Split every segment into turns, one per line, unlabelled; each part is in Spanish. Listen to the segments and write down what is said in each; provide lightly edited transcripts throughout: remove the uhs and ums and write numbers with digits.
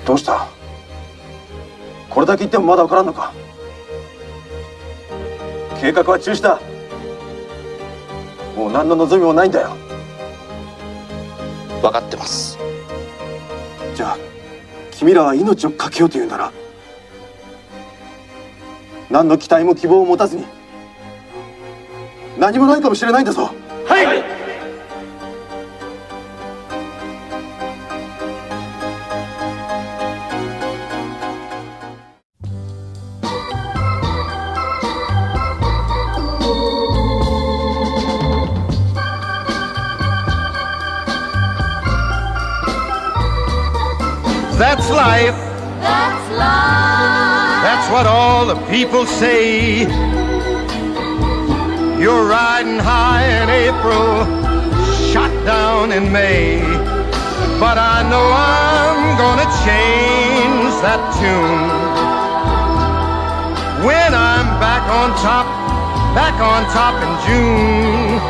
どうした？これだけ言ってもまだわからんのか？計画は中止だ。もう何の望みもないんだよ。
分かってます。
じゃあ君らは命を懸けようというなら、何の期待も希望を持たずに何もないかもしれないんだぞ。
はい。
That's life.
That's life.
That's what all the people say. You're riding high in April, shot down in May. But I know I'm gonna change that tune. When I'm back on top in June.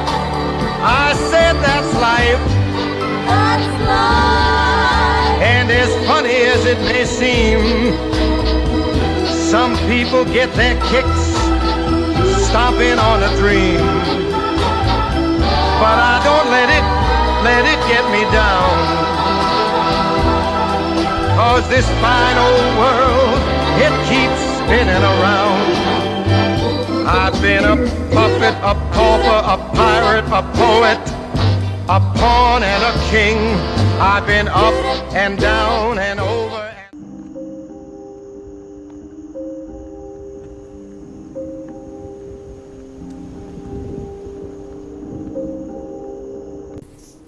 I said that's life.
That's life.
And as funny as it may seem, some people get their kicks stomping on a dream. But I don't let it get me down. 'Cause this fine old world, it keeps spinning around. I've been a puppet, a pauper, a pirate, a poet, a pawn and a king. I've been up and down and over.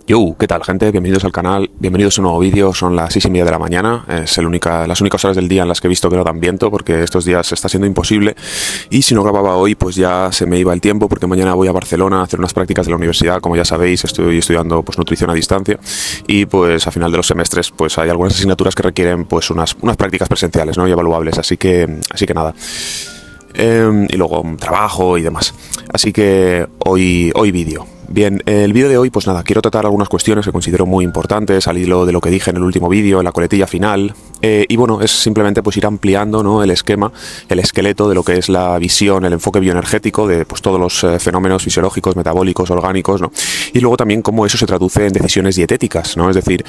Yo, ¿qué tal, gente? Bienvenidos al canal, bienvenidos a un nuevo vídeo. Son las 6:30 de la mañana, es las únicas horas del día en las que he visto que no dan viento, porque estos días está siendo imposible, y si no grababa hoy pues ya se me iba el tiempo, porque mañana voy a Barcelona a hacer unas prácticas de la universidad. Como ya sabéis, estoy estudiando pues nutrición a distancia, y pues a final de los semestres pues hay algunas asignaturas que requieren pues unas prácticas presenciales, ¿no? Y evaluables, así que nada. Y luego trabajo y demás. Así que hoy vídeo. Bien, el vídeo de hoy, pues nada, quiero tratar algunas cuestiones que considero muy importantes al hilo de lo que dije en el último vídeo, en la coletilla final. Y bueno, es simplemente pues ir ampliando, ¿no?, el esquema, el esqueleto de lo que es la visión, el enfoque bioenergético de pues todos los fenómenos fisiológicos, metabólicos, orgánicos, ¿no? Y luego también cómo eso se traduce en decisiones dietéticas, ¿no? Es decir,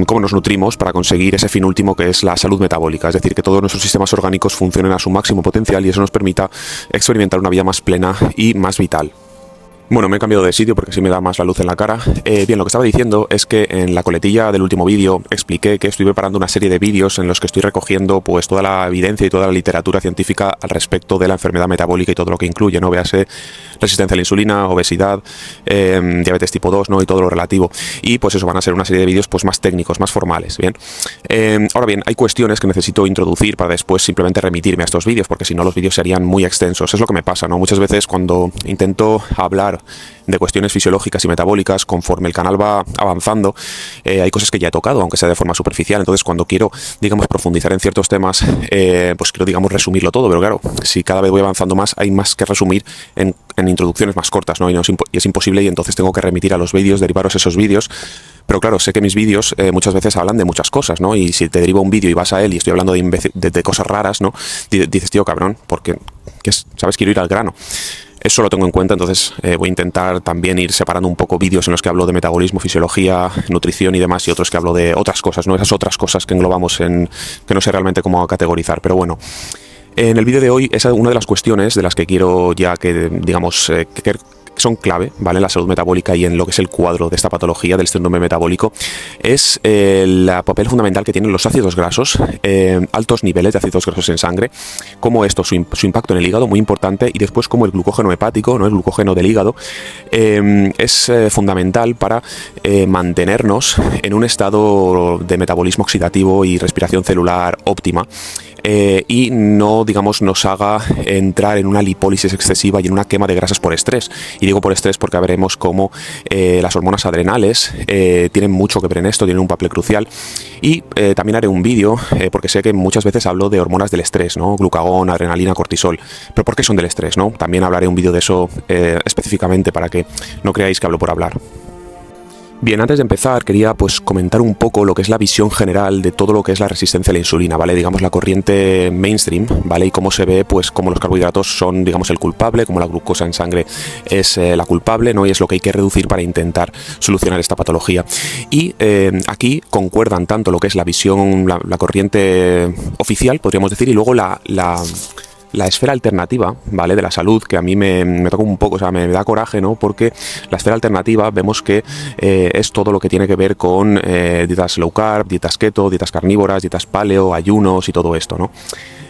cómo nos nutrimos para conseguir ese fin último que es la salud metabólica, es decir, que todos nuestros sistemas orgánicos funcionen a su máximo potencial y eso nos permita experimentar una vida más plena y más vital. Bueno, me he cambiado de sitio porque así me da más la luz en la cara. Bien, lo que estaba diciendo es que en la coletilla del último vídeo expliqué que estoy preparando una serie de vídeos en los que estoy recogiendo pues toda la evidencia y toda la literatura científica al respecto de la enfermedad metabólica y todo lo que incluye, ¿no? Véase resistencia a la insulina, obesidad, diabetes tipo 2, ¿no? Y todo lo relativo. Y pues eso, van a ser una serie de vídeos pues más técnicos, más formales, ¿bien? Ahora bien, hay cuestiones que necesito introducir para después simplemente remitirme a estos vídeos, porque si no los vídeos serían muy extensos. Es lo que me pasa, ¿no? Muchas veces cuando intento hablar de cuestiones fisiológicas y metabólicas, conforme el canal va avanzando, hay cosas que ya he tocado, aunque sea de forma superficial. Entonces cuando quiero, digamos, profundizar en ciertos temas, pues quiero, digamos, resumirlo todo, pero claro, si cada vez voy avanzando más, hay más que resumir en introducciones más cortas, ¿no? Y es imposible, y entonces tengo que remitir a los vídeos, derivaros esos vídeos. Pero claro, sé que mis vídeos muchas veces hablan de muchas cosas, ¿no? Y si te derivo un vídeo y vas a él y estoy hablando de cosas raras, ¿no? Dices, tío, cabrón, porque, ¿sabes? Quiero ir al grano. Eso lo tengo en cuenta, entonces voy a intentar también ir separando un poco vídeos en los que hablo de metabolismo, fisiología, nutrición y demás, y otros que hablo de otras cosas, ¿no? Esas otras cosas que englobamos que no sé realmente cómo categorizar, pero bueno. En el vídeo de hoy, esa es una de las cuestiones de las que quiero ya que, digamos, que son clave, ¿vale?, en la salud metabólica y en lo que es el cuadro de esta patología del síndrome metabólico, es el papel fundamental que tienen los ácidos grasos, altos niveles de ácidos grasos en sangre, como esto, su impacto en el hígado, muy importante, y después como el glucógeno hepático, ¿no?, el glucógeno del hígado, es fundamental para mantenernos en un estado de metabolismo oxidativo y respiración celular óptima, y no, digamos, nos haga entrar en una lipólisis excesiva y en una quema de grasas por estrés. Y digo por estrés porque veremos cómo las hormonas adrenales tienen mucho que ver en esto, tienen un papel crucial. Y también haré un vídeo, porque sé que muchas veces hablo de hormonas del estrés, ¿no? Glucagón, adrenalina, cortisol. ¿Pero por qué son del estrés, no? También hablaré un vídeo de eso específicamente para que no creáis que hablo por hablar. Bien, antes de empezar quería pues comentar un poco lo que es la visión general de todo lo que es la resistencia a la insulina, ¿vale? Digamos la corriente mainstream, ¿vale? Y cómo se ve pues cómo los carbohidratos son, digamos, el culpable, cómo la glucosa en sangre es la culpable, ¿no? Y es lo que hay que reducir para intentar solucionar esta patología. Y aquí concuerdan tanto lo que es la visión, la corriente oficial, podríamos decir, y luego la esfera alternativa, ¿vale? De la salud, que a mí me toca un poco, o sea, me da coraje, ¿no? Porque la esfera alternativa vemos que es todo lo que tiene que ver con dietas low carb, dietas keto, dietas carnívoras, dietas paleo, ayunos y todo esto, ¿no?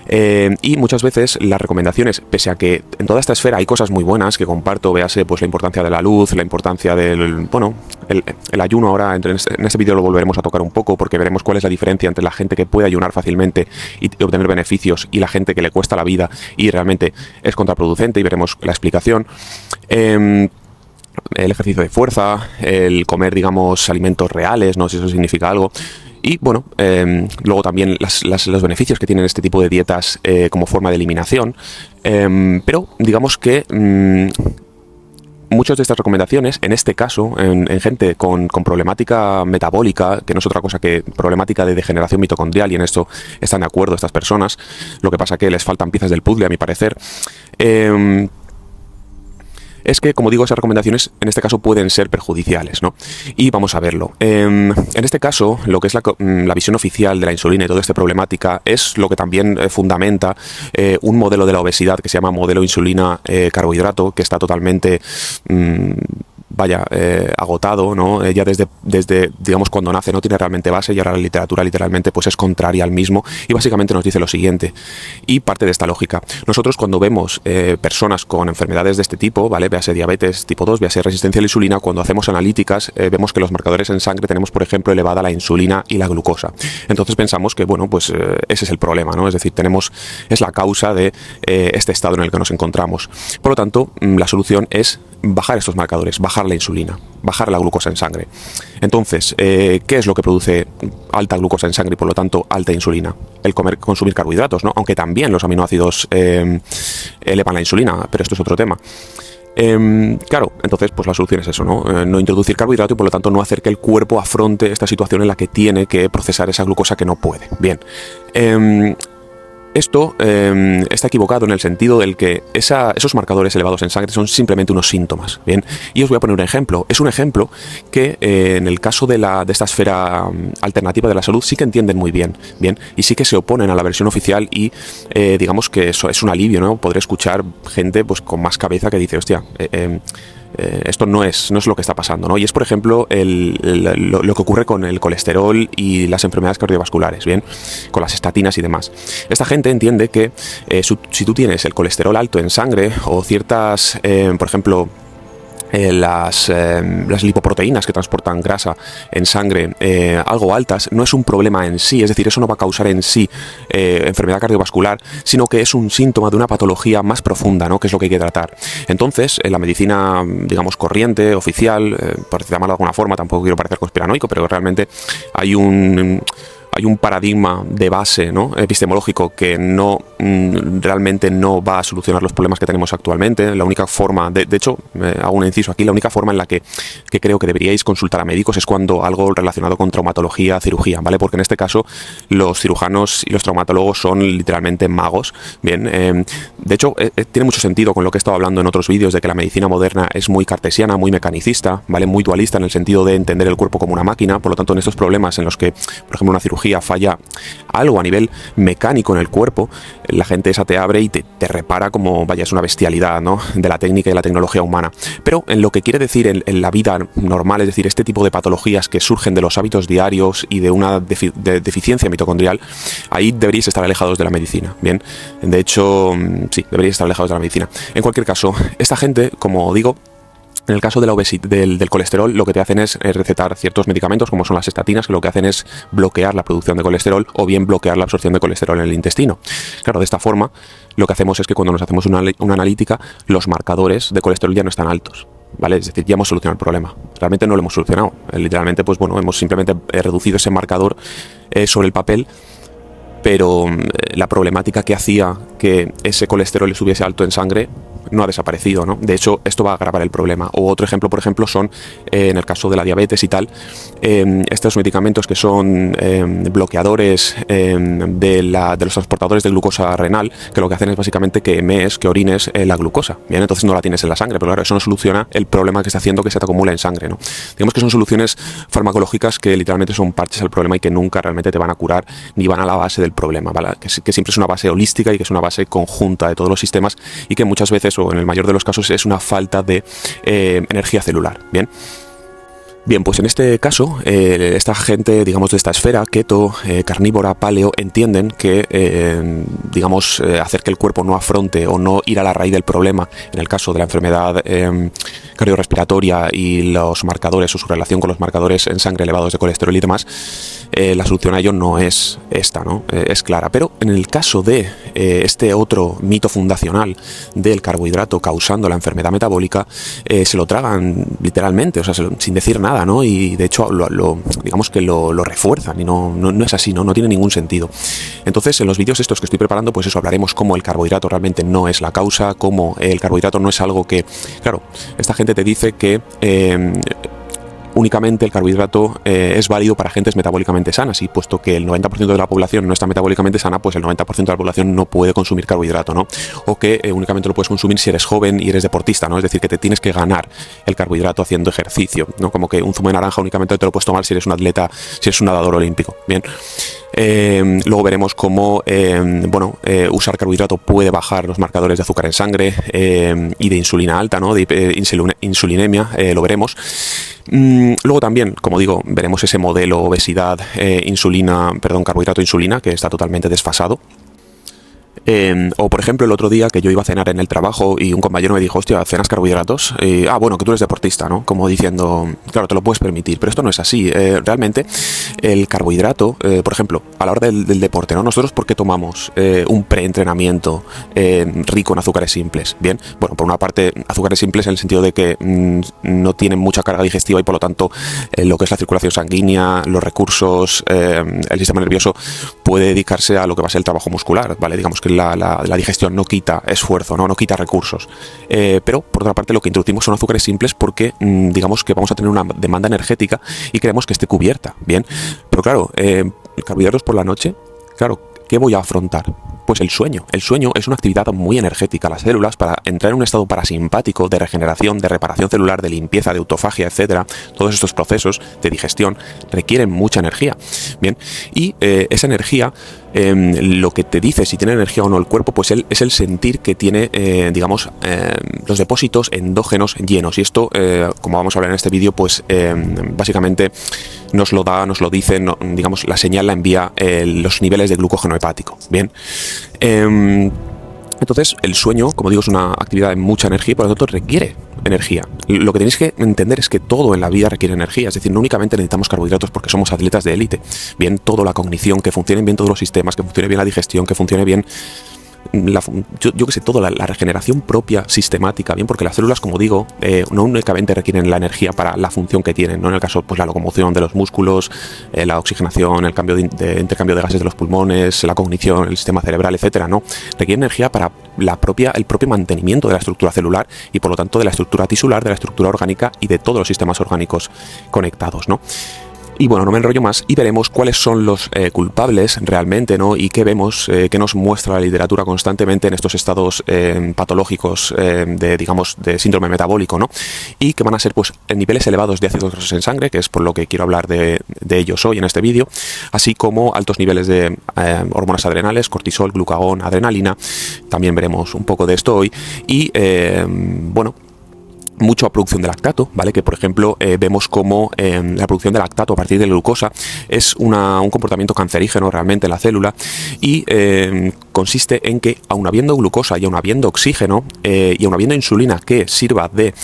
Y muchas veces las recomendaciones, pese a que en toda esta esfera hay cosas muy buenas que comparto, véase pues la importancia de la luz, la importancia del, bueno, el ayuno. Ahora en este vídeo lo volveremos a tocar un poco porque veremos cuál es la diferencia entre la gente que puede ayunar fácilmente y obtener beneficios y la gente que le cuesta la vida y realmente es contraproducente, y veremos la explicación. El ejercicio de fuerza, el comer, digamos, alimentos reales, no sé si eso significa algo. Y bueno, luego también los beneficios que tienen este tipo de dietas como forma de eliminación. Pero digamos que muchas de estas recomendaciones, en este caso, en gente con problemática metabólica, que no es otra cosa que problemática de degeneración mitocondrial, y en esto están de acuerdo estas personas, lo que pasa es que les faltan piezas del puzzle, a mi parecer. Es que, como digo, esas recomendaciones en este caso pueden ser perjudiciales, ¿no? Y vamos a verlo. En este caso, lo que es la visión oficial de la insulina y toda esta problemática es lo que también fundamenta un modelo de la obesidad que se llama modelo insulina carbohidrato, que está totalmente agotado, ¿no? Ya desde, digamos, cuando nace no tiene realmente base, y ahora la literatura literalmente pues es contraria al mismo, y básicamente nos dice lo siguiente, y parte de esta lógica. Nosotros cuando vemos personas con enfermedades de este tipo, ¿vale? Véase diabetes tipo 2, véase resistencia a la insulina, cuando hacemos analíticas vemos que los marcadores en sangre tenemos, por ejemplo, elevada la insulina y la glucosa. Entonces pensamos que, bueno, pues ese es el problema, ¿no? Es decir, es la causa de este estado en el que nos encontramos. Por lo tanto, la solución es bajar estos marcadores, bajar la insulina, bajar la glucosa en sangre. Entonces, ¿qué es lo que produce alta glucosa en sangre y por lo tanto alta insulina? El consumir carbohidratos, ¿no? Aunque también los aminoácidos elevan la insulina, pero esto es otro tema. Claro, entonces pues la solución es eso, ¿no? No introducir carbohidrato y por lo tanto no hacer que el cuerpo afronte esta situación en la que tiene que procesar esa glucosa que no puede. Bien. Esto está equivocado en el sentido del que esos marcadores elevados en sangre son simplemente unos síntomas, ¿bien? Y os voy a poner un ejemplo. Es un ejemplo que en el caso de esta esfera alternativa de la salud sí que entienden muy bien, ¿bien? Y sí que se oponen a la versión oficial y digamos que eso es un alivio, ¿no? Podré escuchar gente pues con más cabeza que dice, hostia, esto no es lo que está pasando, ¿no? Y es, por ejemplo, lo que ocurre con el colesterol y las enfermedades cardiovasculares, ¿bien? Con las estatinas y demás. Esta gente entiende que si tú tienes el colesterol alto en sangre o ciertas, por ejemplo, las lipoproteínas que transportan grasa en sangre algo altas, no es un problema en sí, es decir, eso no va a causar en sí enfermedad cardiovascular, sino que es un síntoma de una patología más profunda, ¿no? Que es lo que hay que tratar. Entonces, en la medicina, digamos, corriente, oficial, por llamarlo de alguna forma, tampoco quiero parecer conspiranoico, pero realmente hay un paradigma de base, ¿no? Epistemológico que realmente no va a solucionar los problemas que tenemos actualmente. La única forma, de hecho, hago un inciso aquí, la única forma en la que creo que deberíais consultar a médicos es cuando algo relacionado con traumatología, cirugía, ¿vale? Porque en este caso los cirujanos y los traumatólogos son literalmente magos, ¿bien? De hecho, tiene mucho sentido con lo que he estado hablando en otros vídeos de que la medicina moderna es muy cartesiana, muy mecanicista, ¿vale? Muy dualista en el sentido de entender el cuerpo como una máquina. Por lo tanto, en estos problemas en los que, por ejemplo, una cirugía falla algo a nivel mecánico en el cuerpo, la gente esa te abre y te repara como, vaya, es una bestialidad, ¿no? De la técnica y la tecnología humana. Pero en lo que quiere decir en la vida normal, es decir, este tipo de patologías que surgen de los hábitos diarios y de una deficiencia mitocondrial, ahí deberíais estar alejados de la medicina, ¿bien? De hecho, sí, deberíais estar alejados de la medicina. En cualquier caso, esta gente, como digo, en el caso de la obesidad, del colesterol, lo que te hacen es recetar ciertos medicamentos, como son las estatinas, que lo que hacen es bloquear la producción de colesterol o bien bloquear la absorción de colesterol en el intestino. Claro, de esta forma, lo que hacemos es que cuando nos hacemos una analítica, los marcadores de colesterol ya no están altos, ¿vale? Es decir, ya hemos solucionado el problema. Realmente no lo hemos solucionado. Literalmente, pues bueno, hemos simplemente reducido ese marcador sobre el papel, pero la problemática que hacía que ese colesterol estuviese alto en sangre no ha desaparecido, ¿no? De hecho, esto va a agravar el problema. O otro ejemplo, por ejemplo, son, en el caso de la diabetes y tal, estos medicamentos que son bloqueadores de los transportadores de glucosa renal, que lo que hacen es básicamente que orines la glucosa, ¿bien? Entonces no la tienes en la sangre, pero claro, eso no soluciona el problema que está haciendo que se te acumule en sangre, ¿no? Digamos que son soluciones farmacológicas que literalmente son parches al problema y que nunca realmente te van a curar ni van a la base del problema, ¿vale? Que siempre es una base holística y que es una base conjunta de todos los sistemas y que muchas veces, o en el mayor de los casos, es una falta de energía celular, ¿bien? Bien, pues en este caso, esta gente, digamos, de esta esfera, keto, carnívora, paleo, entienden que, hacer que el cuerpo no afronte o no ir a la raíz del problema, en el caso de la enfermedad cardiorrespiratoria y los marcadores o su relación con los marcadores en sangre elevados de colesterol y demás, la solución a ello no es esta, ¿no? Es clara. Pero en el caso de este otro mito fundacional del carbohidrato causando la enfermedad metabólica, se lo tragan literalmente, o sea, sin decir nada, ¿no? Y de hecho digamos que lo refuerzan y no es así, no tiene ningún sentido. Entonces, en los vídeos estos que estoy preparando, pues eso, hablaremos cómo el carbohidrato realmente no es la causa, cómo el carbohidrato no es algo que, claro, esta gente te dice que únicamente el carbohidrato es válido para gentes metabólicamente sanas, y puesto que el 90% de la población no está metabólicamente sana, pues el 90% de la población no puede consumir carbohidrato, ¿no? O que únicamente lo puedes consumir si eres joven y eres deportista, ¿no? Es decir, que te tienes que ganar el carbohidrato haciendo ejercicio, ¿no? Como que un zumo de naranja únicamente te lo puedes tomar si eres un atleta, si eres un nadador olímpico, ¿bien? Luego veremos cómo usar carbohidrato puede bajar los marcadores de azúcar en sangre y de insulina alta, ¿no? De insulinemia, lo veremos. Luego también, como digo, veremos ese modelo obesidad, carbohidrato-insulina, que está totalmente desfasado. O por ejemplo, el otro día que yo iba a cenar en el trabajo y un compañero me dijo, hostia, ¿cenas carbohidratos? Bueno, que tú eres deportista, ¿no? Como diciendo, claro, te lo puedes permitir, pero esto no es así. Realmente el carbohidrato, por ejemplo, a la hora del deporte, ¿no? Nosotros, ¿por qué tomamos un preentrenamiento rico en azúcares simples? Bien, bueno, por una parte, azúcares simples en el sentido de que no tienen mucha carga digestiva y por lo tanto lo que es la circulación sanguínea, los recursos, el sistema nervioso puede dedicarse a lo que va a ser el trabajo muscular, ¿vale? Digamos que la digestión no quita esfuerzo, no quita recursos, pero por otra parte lo que introducimos son azúcares simples porque digamos que vamos a tener una demanda energética y queremos que esté cubierta, bien, pero claro, carbohidratos por la noche, claro, ¿qué voy a afrontar? Pues el sueño. El sueño es una actividad muy energética. Las células, para entrar en un estado parasimpático de regeneración, de reparación celular, de limpieza, de autofagia, etcétera, todos estos procesos de digestión requieren mucha energía. Bien, y esa energía, lo que te dice si tiene energía o no el cuerpo, pues es el sentir que tiene, los depósitos endógenos llenos. Y esto, como vamos a hablar en este vídeo, pues básicamente nos lo dice, digamos, la señal la envía los niveles de glucógeno hepático. Bien. Entonces, el sueño, como digo, es una actividad de mucha energía y por lo tanto requiere energía. Lo que tenéis que entender es que todo en la vida requiere energía, es decir, no únicamente necesitamos carbohidratos porque somos atletas de élite. Bien, toda la cognición, que funcionen bien todos los sistemas, que funcione bien la digestión, que funcione bien yo que sé, toda la regeneración propia sistemática, bien, porque las células, como digo, no únicamente requieren la energía para la función que tienen, ¿no? En el caso, pues la locomoción de los músculos, la oxigenación, el cambio de intercambio de gases de los pulmones, la cognición, el sistema cerebral, etcétera, ¿no? Requieren energía para el propio mantenimiento de la estructura celular y por lo tanto de la estructura tisular, de la estructura orgánica y de todos los sistemas orgánicos conectados, ¿no? Y bueno, no me enrollo más y veremos cuáles son los culpables realmente, ¿no? Y qué vemos, qué nos muestra la literatura constantemente en estos estados patológicos de síndrome metabólico, ¿no? Y que van a ser pues niveles elevados de ácidos grasos en sangre, que es por lo que quiero hablar de ellos hoy en este vídeo, así como altos niveles de hormonas adrenales, cortisol, glucagón, adrenalina. También veremos un poco de esto hoy y mucha producción de lactato, ¿vale? Que por ejemplo vemos como la producción de lactato a partir de la glucosa es un comportamiento cancerígeno realmente en la célula y consiste en que aun habiendo glucosa y aun habiendo oxígeno y aun habiendo insulina que sirva de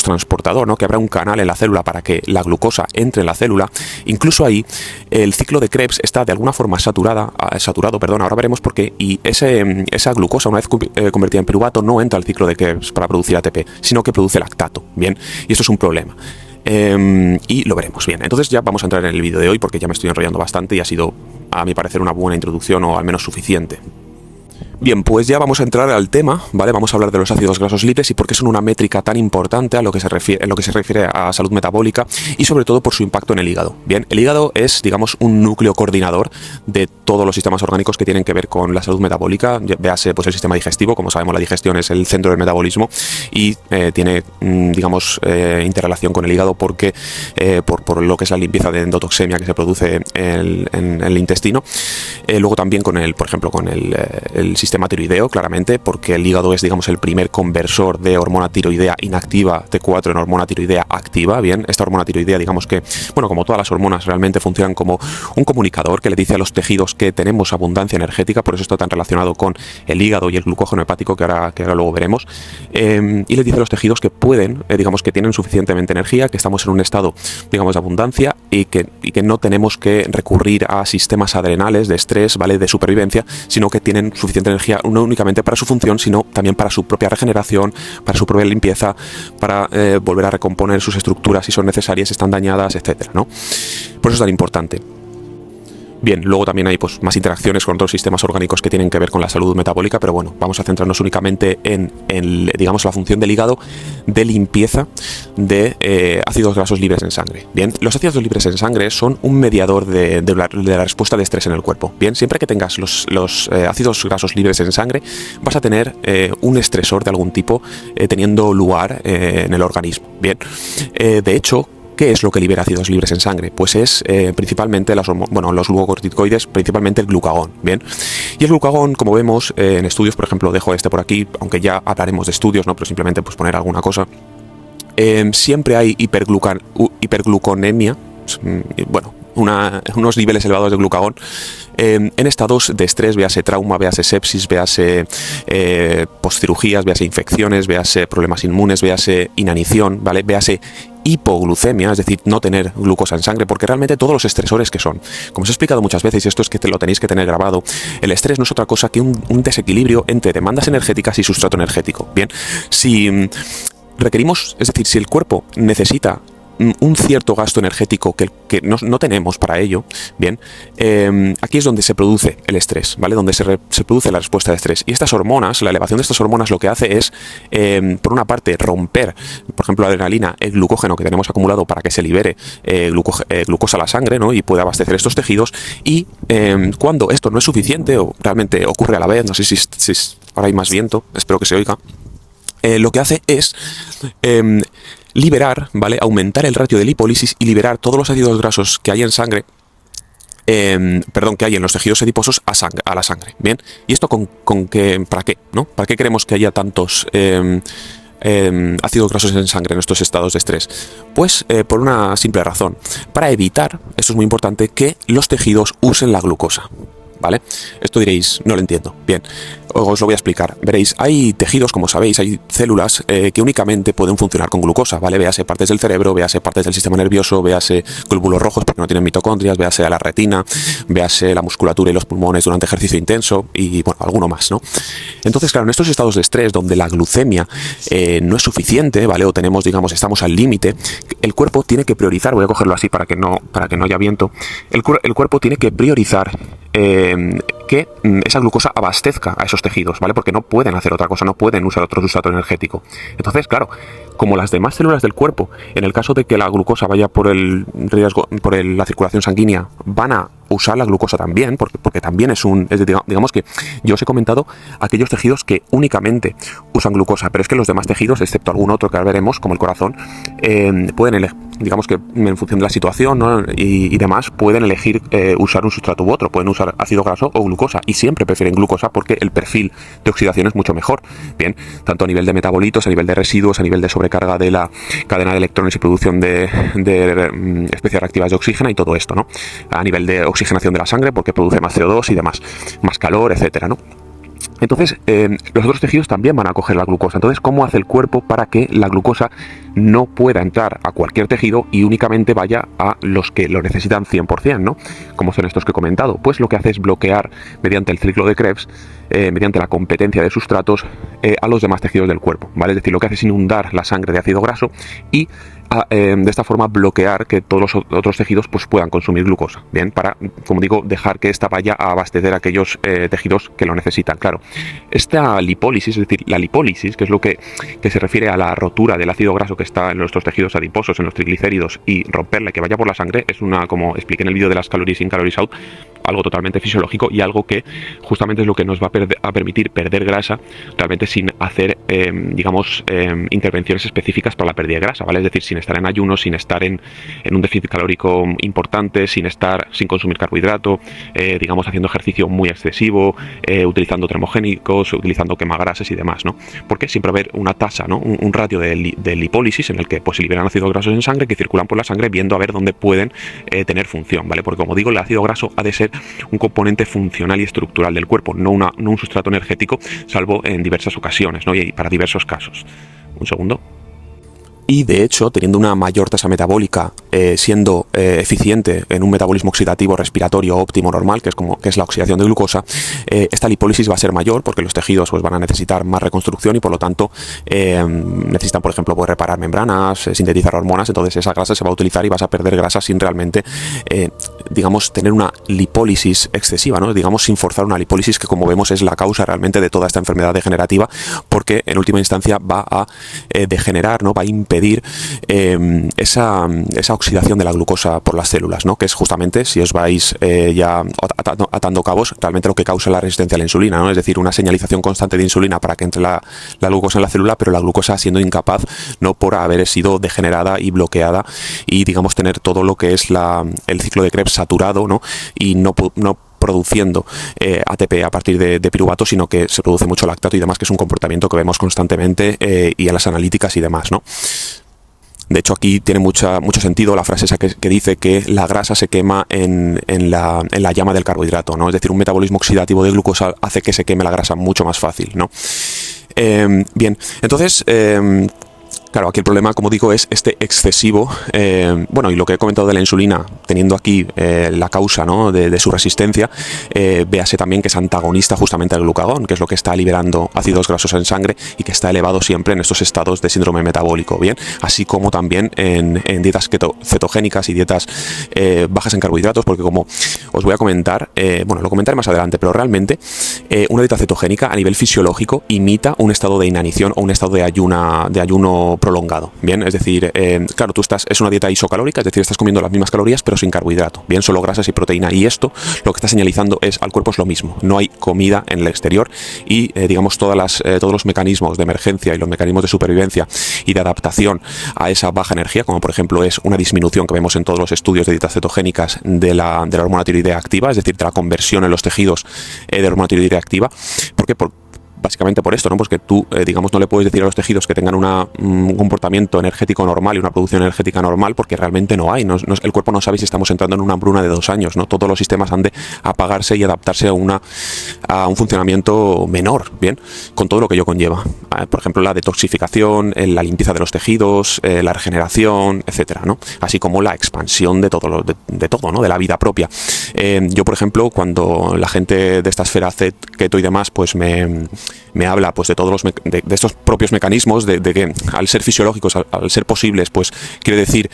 transportador, ¿no? Que habrá un canal en la célula para que la glucosa entre en la célula, incluso ahí el ciclo de Krebs está de alguna forma saturado, ahora veremos por qué, y esa glucosa una vez convertida en piruvato no entra al ciclo de Krebs para producir ATP, sino que produce lactato, bien, y esto es un problema. Y lo veremos bien. Entonces ya vamos a entrar en el vídeo de hoy porque ya me estoy enrollando bastante y ha sido, a mi parecer, una buena introducción o al menos suficiente. Bien, pues ya vamos a entrar al tema, ¿vale? Vamos a hablar de los ácidos grasos libres y por qué son una métrica tan importante en lo que se refiere a salud metabólica y sobre todo por su impacto en el hígado. Bien, el hígado es, digamos, un núcleo coordinador de todos los sistemas orgánicos que tienen que ver con la salud metabólica. Véase, pues, el sistema digestivo. Como sabemos, la digestión es el centro del metabolismo y tiene, digamos, interrelación con el hígado porque por lo que es la limpieza de endotoxemia que se produce en el intestino. Luego también con por ejemplo, con el sistema tiroideo, claramente, porque el hígado es, digamos, el primer conversor de hormona tiroidea inactiva T4 en hormona tiroidea activa. Bien, esta hormona tiroidea, digamos que, bueno, como todas las hormonas, realmente funcionan como un comunicador que le dice a los tejidos que tenemos abundancia energética, por eso está tan relacionado con el hígado y el glucógeno hepático que ahora luego veremos, y le dice a los tejidos que pueden, digamos, que tienen suficientemente energía, que estamos en un estado, digamos, de abundancia y que no tenemos que recurrir a sistemas adrenales de estrés, ¿vale?, de supervivencia, sino que tienen suficiente energía no únicamente para su función, sino también para su propia regeneración, para su propia limpieza, para volver a recomponer sus estructuras si son necesarias, si están dañadas, etcétera, ¿no? Por eso es tan importante. Bien, luego también hay, pues, más interacciones con otros sistemas orgánicos que tienen que ver con la salud metabólica, pero bueno, vamos a centrarnos únicamente en digamos, la función del hígado de limpieza de ácidos grasos libres en sangre. Bien, los ácidos libres en sangre son un mediador de la respuesta de estrés en el cuerpo. Bien, siempre que tengas los ácidos grasos libres en sangre, vas a tener un estresor de algún tipo teniendo lugar en el organismo. Bien, de hecho, ¿qué es lo que libera ácidos libres en sangre? Pues es principalmente los glucocorticoides, principalmente el glucagón. Bien, y el glucagón, como vemos en estudios, por ejemplo, dejo este por aquí, aunque ya hablaremos de estudios, ¿no? Pero simplemente, pues, poner alguna cosa. Siempre hay hipergluconemia, bueno, unos niveles elevados de glucagón en estados de estrés, véase trauma, véase sepsis, véase postcirugías, véase infecciones, véase problemas inmunes, véase inanición, ¿vale? Véase hipoglucemia, es decir, no tener glucosa en sangre, porque realmente todos los estresores que son, como os he explicado muchas veces, y esto es que lo tenéis que tener grabado, el estrés no es otra cosa que un desequilibrio entre demandas energéticas y sustrato energético. Bien, si requerimos, es decir, si el cuerpo necesita un cierto gasto energético que no tenemos para ello, bien, aquí es donde se produce el estrés, ¿vale? Donde se produce la respuesta de estrés. Y estas hormonas, la elevación de estas hormonas lo que hace es, por una parte, romper, por ejemplo, la adrenalina, el glucógeno que tenemos acumulado para que se libere glucosa a la sangre, ¿no? Y pueda abastecer estos tejidos. Y cuando esto no es suficiente, o realmente ocurre a la vez, no sé si ahora hay más viento, espero que se oiga, lo que hace es liberar, ¿vale?, aumentar el ratio de lipólisis y liberar todos los ácidos grasos que hay en sangre, que hay en los tejidos adiposos a la sangre. Bien, y esto ¿para qué? ¿No? ¿Para qué queremos que haya tantos ácidos grasos en sangre en estos estados de estrés? Pues por una simple razón, para evitar, esto es muy importante, que los tejidos usen la glucosa. ¿Vale? Esto diréis, no lo entiendo. Bien, os lo voy a explicar. Veréis, hay tejidos, como sabéis, hay células que únicamente pueden funcionar con glucosa, ¿vale? Véase partes del cerebro, véase partes del sistema nervioso, véase glóbulos rojos porque no tienen mitocondrias, véase a la retina, véase la musculatura y los pulmones durante ejercicio intenso y, bueno, alguno más, ¿no? Entonces, claro, en estos estados de estrés donde la glucemia no es suficiente, ¿vale? O tenemos, digamos, estamos al límite, el cuerpo tiene que priorizar, voy a cogerlo así para que no haya viento, el cuerpo tiene que priorizar que esa glucosa abastezca a esos tejidos, ¿vale? Porque no pueden hacer otra cosa, no pueden usar otro sustrato energético. Entonces, claro, como las demás células del cuerpo, en el caso de que la glucosa vaya por la circulación sanguínea, van a usar la glucosa también, porque también digamos que yo os he comentado aquellos tejidos que únicamente usan glucosa, pero es que los demás tejidos, excepto algún otro que ahora veremos, como el corazón, pueden elegir, digamos que en función de la situación, ¿no? y demás, pueden elegir usar un sustrato u otro, pueden usar ácido graso o glucosa, y siempre prefieren glucosa porque el perfil de oxidación es mucho mejor. Bien, tanto a nivel de metabolitos, a nivel de residuos, a nivel de sobrecarga de la cadena de electrones y producción de especies reactivas de oxígeno y todo esto, ¿no? A nivel de oxigenación de la sangre porque produce más CO2 y demás, más calor, etcétera, ¿no? Entonces, los otros tejidos también van a coger la glucosa. Entonces, ¿cómo hace el cuerpo para que la glucosa no pueda entrar a cualquier tejido y únicamente vaya a los que lo necesitan 100%, ¿no? Como son estos que he comentado. Pues lo que hace es bloquear, mediante el ciclo de Krebs, mediante la competencia de sustratos, a los demás tejidos del cuerpo, ¿vale? Es decir, lo que hace es inundar la sangre de ácido graso y de esta forma bloquear que todos los otros tejidos pues puedan consumir glucosa, bien, para, como digo, dejar que esta vaya a abastecer a aquellos tejidos que lo necesitan. Claro, esta lipólisis, es decir, la lipólisis, que es lo que se refiere a la rotura del ácido graso que está en nuestros tejidos adiposos, en los triglicéridos, y romperla, que vaya por la sangre, es una, como expliqué en el vídeo de las calories in, calories out, algo totalmente fisiológico y algo que justamente es lo que nos va a permitir perder grasa realmente sin hacer, digamos, intervenciones específicas para la pérdida de grasa, ¿vale? Es decir, sin estar en ayuno, sin estar en un déficit calórico importante, sin consumir carbohidrato, digamos, haciendo ejercicio muy excesivo, utilizando termogénicos, utilizando quemagrasas y demás, ¿no? Porque siempre va a haber una tasa, ¿no? Un ratio de lipólisis en el que pues se liberan ácidos grasos en sangre que circulan por la sangre viendo a ver dónde pueden tener función, ¿vale? Porque como digo, el ácido graso ha de ser un componente funcional y estructural del cuerpo, no un sustrato energético, salvo en diversas ocasiones, ¿no? Y para diversos casos. Un segundo. Y de hecho, teniendo una mayor tasa metabólica, siendo eficiente en un metabolismo oxidativo respiratorio óptimo normal, que es la oxidación de glucosa, esta lipólisis va a ser mayor porque los tejidos pues, van a necesitar más reconstrucción y por lo tanto necesitan, por ejemplo, pues, reparar membranas, sintetizar hormonas. Entonces esa grasa se va a utilizar y vas a perder grasa sin realmente, digamos, tener una lipólisis excesiva, ¿no? Digamos, sin forzar una lipólisis que, como vemos, es la causa realmente de toda esta enfermedad degenerativa, porque en última instancia va a degenerar, ¿no? Va a impedir esa oxidación de la glucosa por las células, ¿no? Que es justamente, si os vais ya atando cabos, realmente lo que causa la resistencia a la insulina, ¿no? Es decir, una señalización constante de insulina para que entre la glucosa en la célula, pero la glucosa siendo incapaz, no por haber sido degenerada y bloqueada y, digamos, tener todo lo que es el ciclo de Krebs saturado, ¿no? Y no produciendo ATP a partir de piruvato, sino que se produce mucho lactato y demás, que es un comportamiento que vemos constantemente y en las analíticas y demás, ¿no? De hecho, aquí tiene mucho sentido la frase esa que dice que la grasa se quema en la llama del carbohidrato, ¿no? Es decir, un metabolismo oxidativo de glucosa hace que se queme la grasa mucho más fácil, ¿no? Bien, entonces... Claro, aquí el problema, como digo, es este excesivo, bueno, y lo que he comentado de la insulina, teniendo aquí la causa, ¿no? de su resistencia, véase también que es antagonista justamente al glucagón, que es lo que está liberando ácidos grasos en sangre y que está elevado siempre en estos estados de síndrome metabólico, ¿bien? Así como también en dietas cetogénicas y dietas bajas en carbohidratos, porque como os voy a comentar, bueno, lo comentaré más adelante, pero realmente una dieta cetogénica a nivel fisiológico imita un estado de inanición o un estado de ayuno prolongado, bien, es decir, claro, es una dieta isocalórica, es decir, estás comiendo las mismas calorías pero sin carbohidrato, bien, solo grasas y proteína, y esto lo que está señalizando es al cuerpo es lo mismo, no hay comida en el exterior y digamos todos los mecanismos de emergencia y los mecanismos de supervivencia y de adaptación a esa baja energía, como por ejemplo es una disminución que vemos en todos los estudios de dietas cetogénicas de la hormona tiroidea activa, es decir, de la conversión en los tejidos de hormona tiroidea activa. ¿Por qué? Básicamente por esto, ¿no? Pues que tú, digamos, no le puedes decir a los tejidos que tengan un comportamiento energético normal y una producción energética normal, porque realmente no hay. El cuerpo no sabe si estamos entrando en una hambruna de 2 años, ¿no? Todos los sistemas han de apagarse y adaptarse a un funcionamiento menor, ¿bien? Con todo lo que ello conlleva. Por ejemplo, la detoxificación, la limpieza de los tejidos, la regeneración, etcétera, ¿no? Así como la expansión de todo, ¿no? De la vida propia. Yo, por ejemplo, cuando la gente de esta esfera keto y demás, pues me habla pues de todos de estos propios mecanismos de que al ser fisiológicos, al ser posibles, pues quiere decir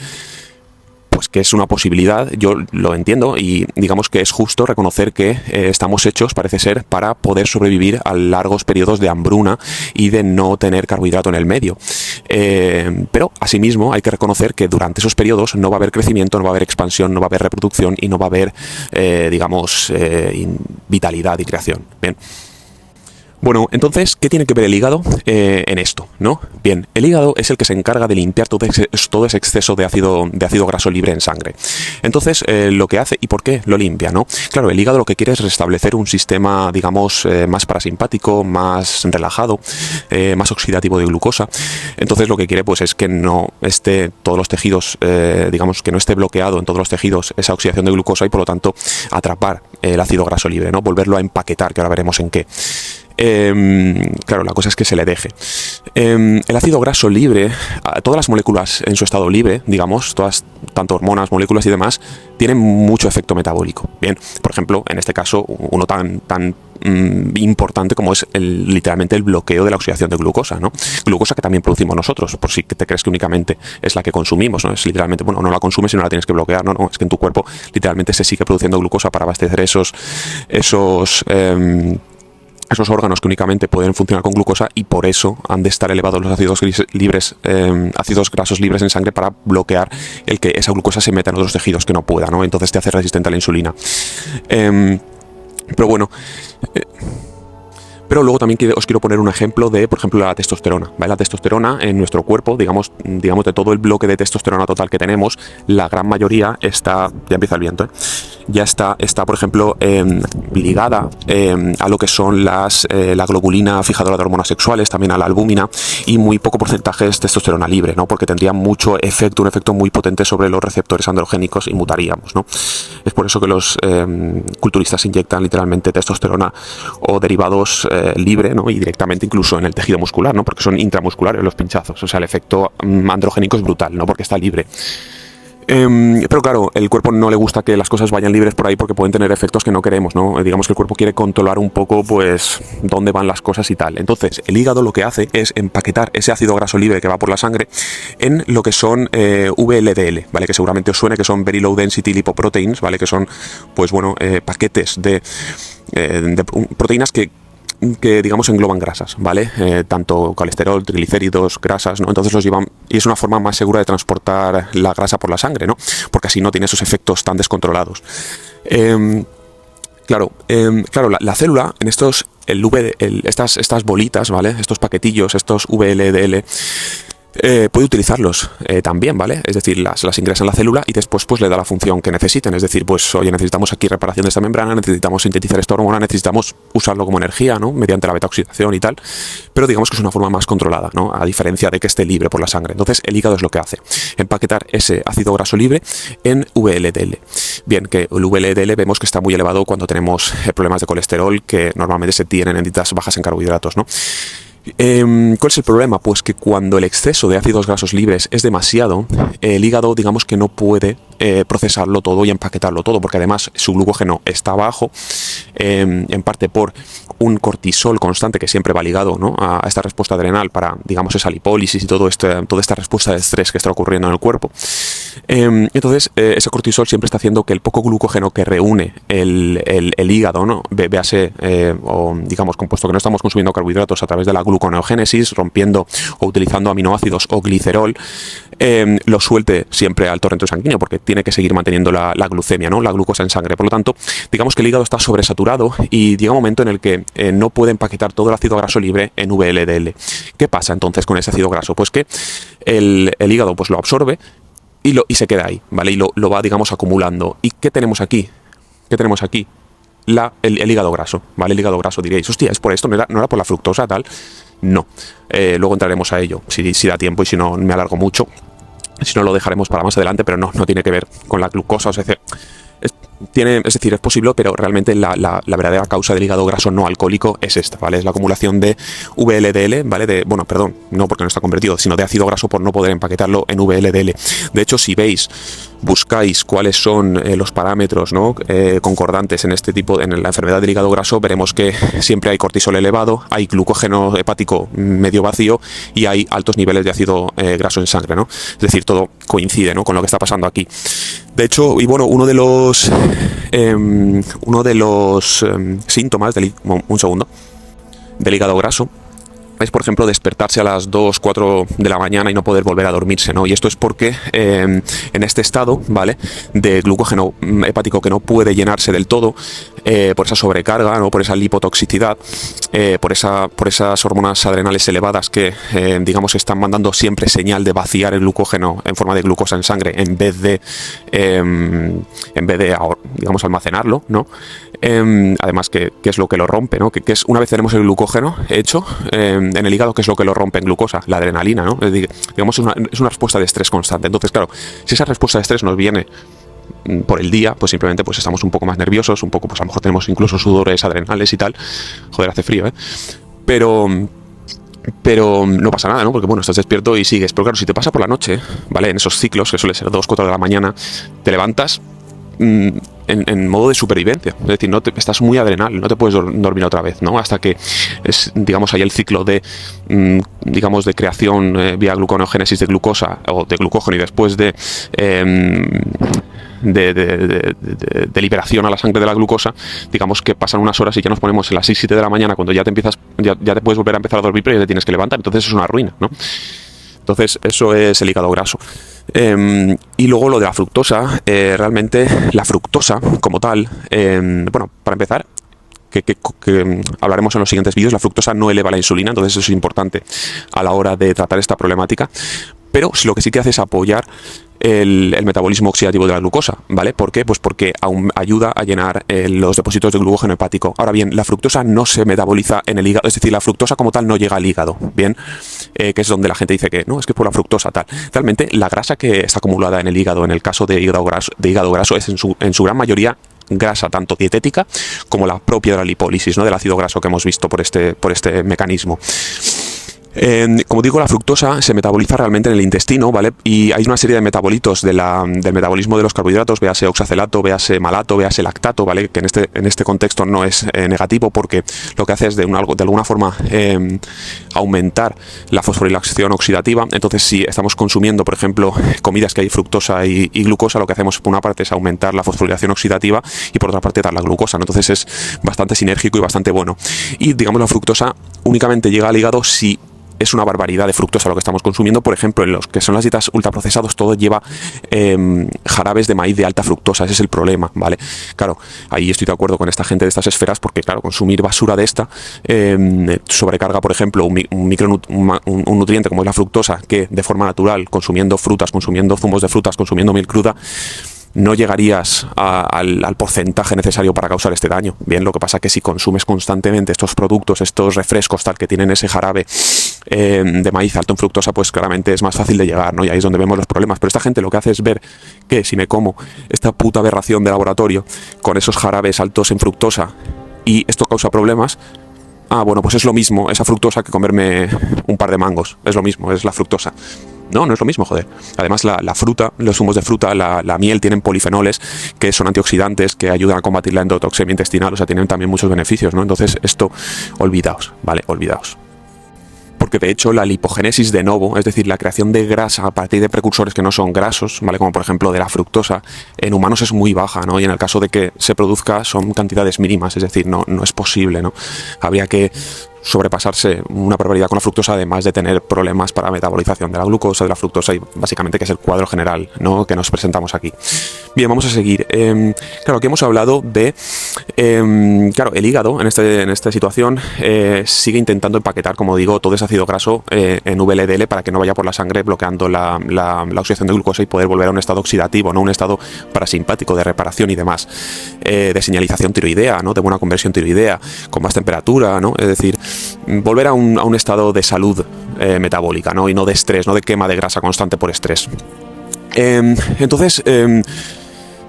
pues que es una posibilidad. Yo lo entiendo y digamos que es justo reconocer que estamos hechos, parece ser, para poder sobrevivir a largos periodos de hambruna y de no tener carbohidrato en el medio. Pero asimismo hay que reconocer que durante esos periodos no va a haber crecimiento, no va a haber expansión, no va a haber reproducción y no va a haber, digamos, vitalidad y creación. Bien. Bueno, entonces, ¿qué tiene que ver el hígado en esto, ¿no? Bien, el hígado es el que se encarga de limpiar todo ese exceso de ácido graso libre en sangre. Entonces, lo que hace, ¿y por qué lo limpia, no? Claro, el hígado lo que quiere es restablecer un sistema, digamos, más parasimpático, más relajado, más oxidativo de glucosa. Entonces, lo que quiere, pues, es que no esté todos los tejidos, digamos, que no esté bloqueado en todos los tejidos esa oxidación de glucosa y, por lo tanto, atrapar el ácido graso libre, ¿no? Volverlo a empaquetar, que ahora veremos en qué. claro, la cosa es que se le deje. El ácido graso libre, todas las moléculas en su estado libre, digamos, todas, tanto hormonas, moléculas y demás, tienen mucho efecto metabólico. Bien, por ejemplo, en este caso, uno tan importante como es literalmente el bloqueo de la oxidación de glucosa, ¿no? Glucosa que también producimos nosotros, por si te crees que únicamente es la que consumimos, ¿no? Es literalmente, bueno, no la consumes y no la tienes que bloquear, no, es que en tu cuerpo literalmente se sigue produciendo glucosa para abastecer esos órganos que únicamente pueden funcionar con glucosa, y por eso han de estar elevados los ácidos grasos libres en sangre para bloquear el que esa glucosa se meta en otros tejidos que no pueda, ¿no? Entonces te hace resistente a la insulina. Pero bueno, pero luego también os quiero poner un ejemplo de, por ejemplo, la testosterona, ¿vale? La testosterona en nuestro cuerpo, digamos de todo el bloque de testosterona total que tenemos, la gran mayoría está, ya empieza el viento, ya está, por ejemplo, ligada a lo que son la globulina fijadora de hormonas sexuales, también a la albúmina, y muy poco porcentaje es testosterona libre, ¿no? Porque tendría un efecto muy potente sobre los receptores androgénicos y mutaríamos, ¿no? Es por eso que los culturistas inyectan literalmente testosterona o derivados libre, ¿no? Y directamente incluso en el tejido muscular, ¿no? Porque son intramusculares los pinchazos, o sea, el efecto androgénico es brutal, ¿no? Porque está libre. Pero claro, el cuerpo no le gusta que las cosas vayan libres por ahí porque pueden tener efectos que no queremos, ¿no? Digamos que el cuerpo quiere controlar un poco, pues, dónde van las cosas y tal. Entonces, el hígado lo que hace es empaquetar ese ácido graso libre que va por la sangre en lo que son VLDL, ¿vale? Que seguramente os suene, que son Very Low Density Lipoproteins, ¿vale? Que son, pues bueno, paquetes de proteínas que digamos engloban grasas, ¿vale? Tanto colesterol, triglicéridos, grasas, ¿no? Entonces los llevan, y es una forma más segura de transportar la grasa por la sangre, ¿no? Porque así no tiene esos efectos tan descontrolados. Claro, la célula en estas bolitas, ¿vale? Estos paquetillos, estos VLDL, puede utilizarlos también, ¿vale? Es decir, las ingresa en la célula y después pues le da la función que necesiten. Es decir, pues oye, necesitamos aquí reparación de esta membrana, necesitamos sintetizar esta hormona, necesitamos usarlo como energía, ¿no? Mediante la beta-oxidación y tal. Pero digamos que es una forma más controlada, ¿no? A diferencia de que esté libre por la sangre. Entonces el hígado es lo que hace, empaquetar ese ácido graso libre en VLDL. Bien, que el VLDL vemos que está muy elevado cuando tenemos problemas de colesterol que normalmente se tienen en dietas bajas en carbohidratos, ¿no? ¿Cuál es el problema? Pues que cuando el exceso de ácidos grasos libres es demasiado, el hígado digamos que no puede procesarlo todo y empaquetarlo todo, porque además su glucógeno está bajo, en parte por un cortisol constante que siempre va ligado, ¿no? a esta respuesta adrenal para, digamos, esa lipólisis y toda esta respuesta de estrés que está ocurriendo en el cuerpo. Entonces ese cortisol siempre está haciendo que el poco glucógeno que reúne el hígado, ¿no? Véase, o digamos, compuesto que no estamos consumiendo carbohidratos a través de la gluconeogénesis, rompiendo o utilizando aminoácidos o glicerol, lo suelte siempre al torrente sanguíneo, porque tiene que seguir manteniendo la glucemia, ¿no? La glucosa en sangre. Por lo tanto, digamos que el hígado está sobresaturado y llega un momento en el que no puede empaquetar todo el ácido graso libre en VLDL. ¿Qué pasa entonces con ese ácido graso? Pues que el hígado pues lo absorbe y se queda ahí, ¿vale? Y lo va, digamos, acumulando. ¿Y qué tenemos aquí? ¿Qué tenemos aquí? El hígado graso, ¿vale? El hígado graso, diréis, hostia, ¿es por esto? ¿No era por la fructosa, tal? No. Luego entraremos a ello, si da tiempo, y si no me alargo mucho. Si no, lo dejaremos para más adelante, pero no tiene que ver con la glucosa, o sea, es decir, es posible, pero realmente la verdadera causa del hígado graso no alcohólico es esta, ¿vale? Es la acumulación de VLDL, ¿vale? No porque no está convertido, sino de ácido graso por no poder empaquetarlo en VLDL. De hecho, si buscáis cuáles son los parámetros, ¿no? Concordantes en en la enfermedad del hígado graso, veremos que siempre hay cortisol elevado, hay glucógeno hepático medio vacío y hay altos niveles de ácido graso en sangre, ¿no? Es decir, todo coincide, ¿no? Con lo que está pasando aquí. De hecho, y bueno, uno de los síntomas del hígado graso es, por ejemplo, despertarse a las 2, 4 de la mañana y no poder volver a dormirse, ¿no? Y esto es porque en este estado, ¿vale?, de glucógeno hepático que no puede llenarse del todo, por esa sobrecarga, ¿no?, por esa lipotoxicidad, por esas hormonas adrenales elevadas que, digamos, están mandando siempre señal de vaciar el glucógeno en forma de glucosa en sangre en vez de digamos, almacenarlo, ¿no? Además, que es lo que lo rompe, ¿no? Que es, una vez tenemos el glucógeno hecho en el hígado, ¿qué es lo que lo rompe en glucosa? La adrenalina, ¿no? Digamos, es una respuesta de estrés constante. Entonces, claro, si esa respuesta de estrés nos viene por el día, pues simplemente pues estamos un poco más nerviosos, un poco, pues a lo mejor tenemos incluso sudores adrenales y tal. Joder, hace frío, pero no pasa nada, ¿no? Porque bueno, estás despierto y sigues. Pero claro, si te pasa por la noche, ¿vale? En esos ciclos, que suele ser 2, 4 de la mañana, te levantas en modo de supervivencia. Es decir, estás muy adrenal, no te puedes dormir otra vez, ¿no? Hasta que digamos, hay el ciclo de, digamos, de creación vía gluconeogénesis de glucosa o de glucógeno y después de liberación a la sangre de la glucosa. Digamos que pasan unas horas y ya nos ponemos en las 6, 7 de la mañana, cuando ya te puedes volver a empezar a dormir, pero ya te tienes que levantar. Entonces es una ruina, ¿no? Entonces eso es el hígado graso. Y luego lo de la fructosa, realmente la fructosa como tal, bueno, para empezar, que hablaremos en los siguientes vídeos, la fructosa no eleva la insulina, entonces eso es importante a la hora de tratar esta problemática, pero lo que sí que hace es apoyar el metabolismo oxidativo de la glucosa, ¿vale? ¿Por qué? Pues porque ayuda a llenar los depósitos de glucógeno hepático. Ahora bien, la fructosa no se metaboliza en el hígado, es decir, la fructosa como tal no llega al hígado, ¿bien? Que es donde la gente dice que no, es que por la fructosa tal. Realmente la grasa que está acumulada en el hígado, en el caso de hígado graso es en su gran mayoría grasa tanto dietética como la propia de la lipólisis, ¿no? Del ácido graso que hemos visto por este mecanismo. Como digo, la fructosa se metaboliza realmente en el intestino, ¿vale? Y hay una serie de metabolitos del metabolismo de los carbohidratos, véase oxacelato, véase malato, véase lactato, ¿vale? Que en este contexto no es negativo, porque lo que hace es de alguna forma aumentar la fosforilación oxidativa. Entonces, si estamos consumiendo, por ejemplo, comidas que hay fructosa y glucosa, lo que hacemos por una parte es aumentar la fosforilación oxidativa y por otra parte dar la glucosa, ¿no? Entonces es bastante sinérgico y bastante bueno. Y digamos, la fructosa únicamente llega al hígado si es una barbaridad de fructosa lo que estamos consumiendo. Por ejemplo, en los que son las dietas ultraprocesados, todo lleva jarabes de maíz de alta fructosa. Ese es el problema, ¿vale? Claro, ahí estoy de acuerdo con esta gente de estas esferas, porque claro, consumir basura de esta sobrecarga, por ejemplo, un nutriente como es la fructosa, que de forma natural, consumiendo frutas, consumiendo zumos de frutas, consumiendo miel cruda, no llegarías al porcentaje necesario para causar este daño. Bien, lo que pasa es que si consumes constantemente estos productos, estos refrescos tal que tienen ese jarabe de maíz alto en fructosa, pues claramente es más fácil de llegar, ¿no? Y ahí es donde vemos los problemas. Pero esta gente lo que hace es ver que si me como esta puta aberración de laboratorio con esos jarabes altos en fructosa y esto causa problemas, bueno, pues es lo mismo esa fructosa que comerme un par de mangos. Es lo mismo, es la fructosa. No es lo mismo, joder. Además, la fruta, los zumos de fruta, la miel tienen polifenoles que son antioxidantes, que ayudan a combatir la endotoxemia intestinal, o sea, tienen también muchos beneficios, ¿no? Entonces, esto, olvidaos, ¿vale? Olvidaos. Porque de hecho la lipogénesis de novo, es decir, la creación de grasa a partir de precursores que no son grasos, ¿vale? Como por ejemplo de la fructosa, en humanos es muy baja, ¿no? Y en el caso de que se produzca son cantidades mínimas, es decir, no es posible, ¿no? Habría que sobrepasarse una barbaridad con la fructosa, además de tener problemas para metabolización de la glucosa, de la fructosa, y básicamente que es el cuadro general, ¿no? Que nos presentamos aquí. Bien, vamos a seguir. Claro, aquí hemos hablado de claro, el hígado en esta situación sigue intentando empaquetar, como digo, todo ese ácido graso en VLDL para que no vaya por la sangre, bloqueando la oxidación de glucosa y poder volver a un estado oxidativo, no un estado parasimpático de reparación y demás, de señalización tiroidea, ¿no? De buena conversión tiroidea, con más temperatura, ¿no? Es decir, volver a un estado de salud metabólica, ¿no? Y no de estrés, no de quema de grasa constante por estrés. Entonces,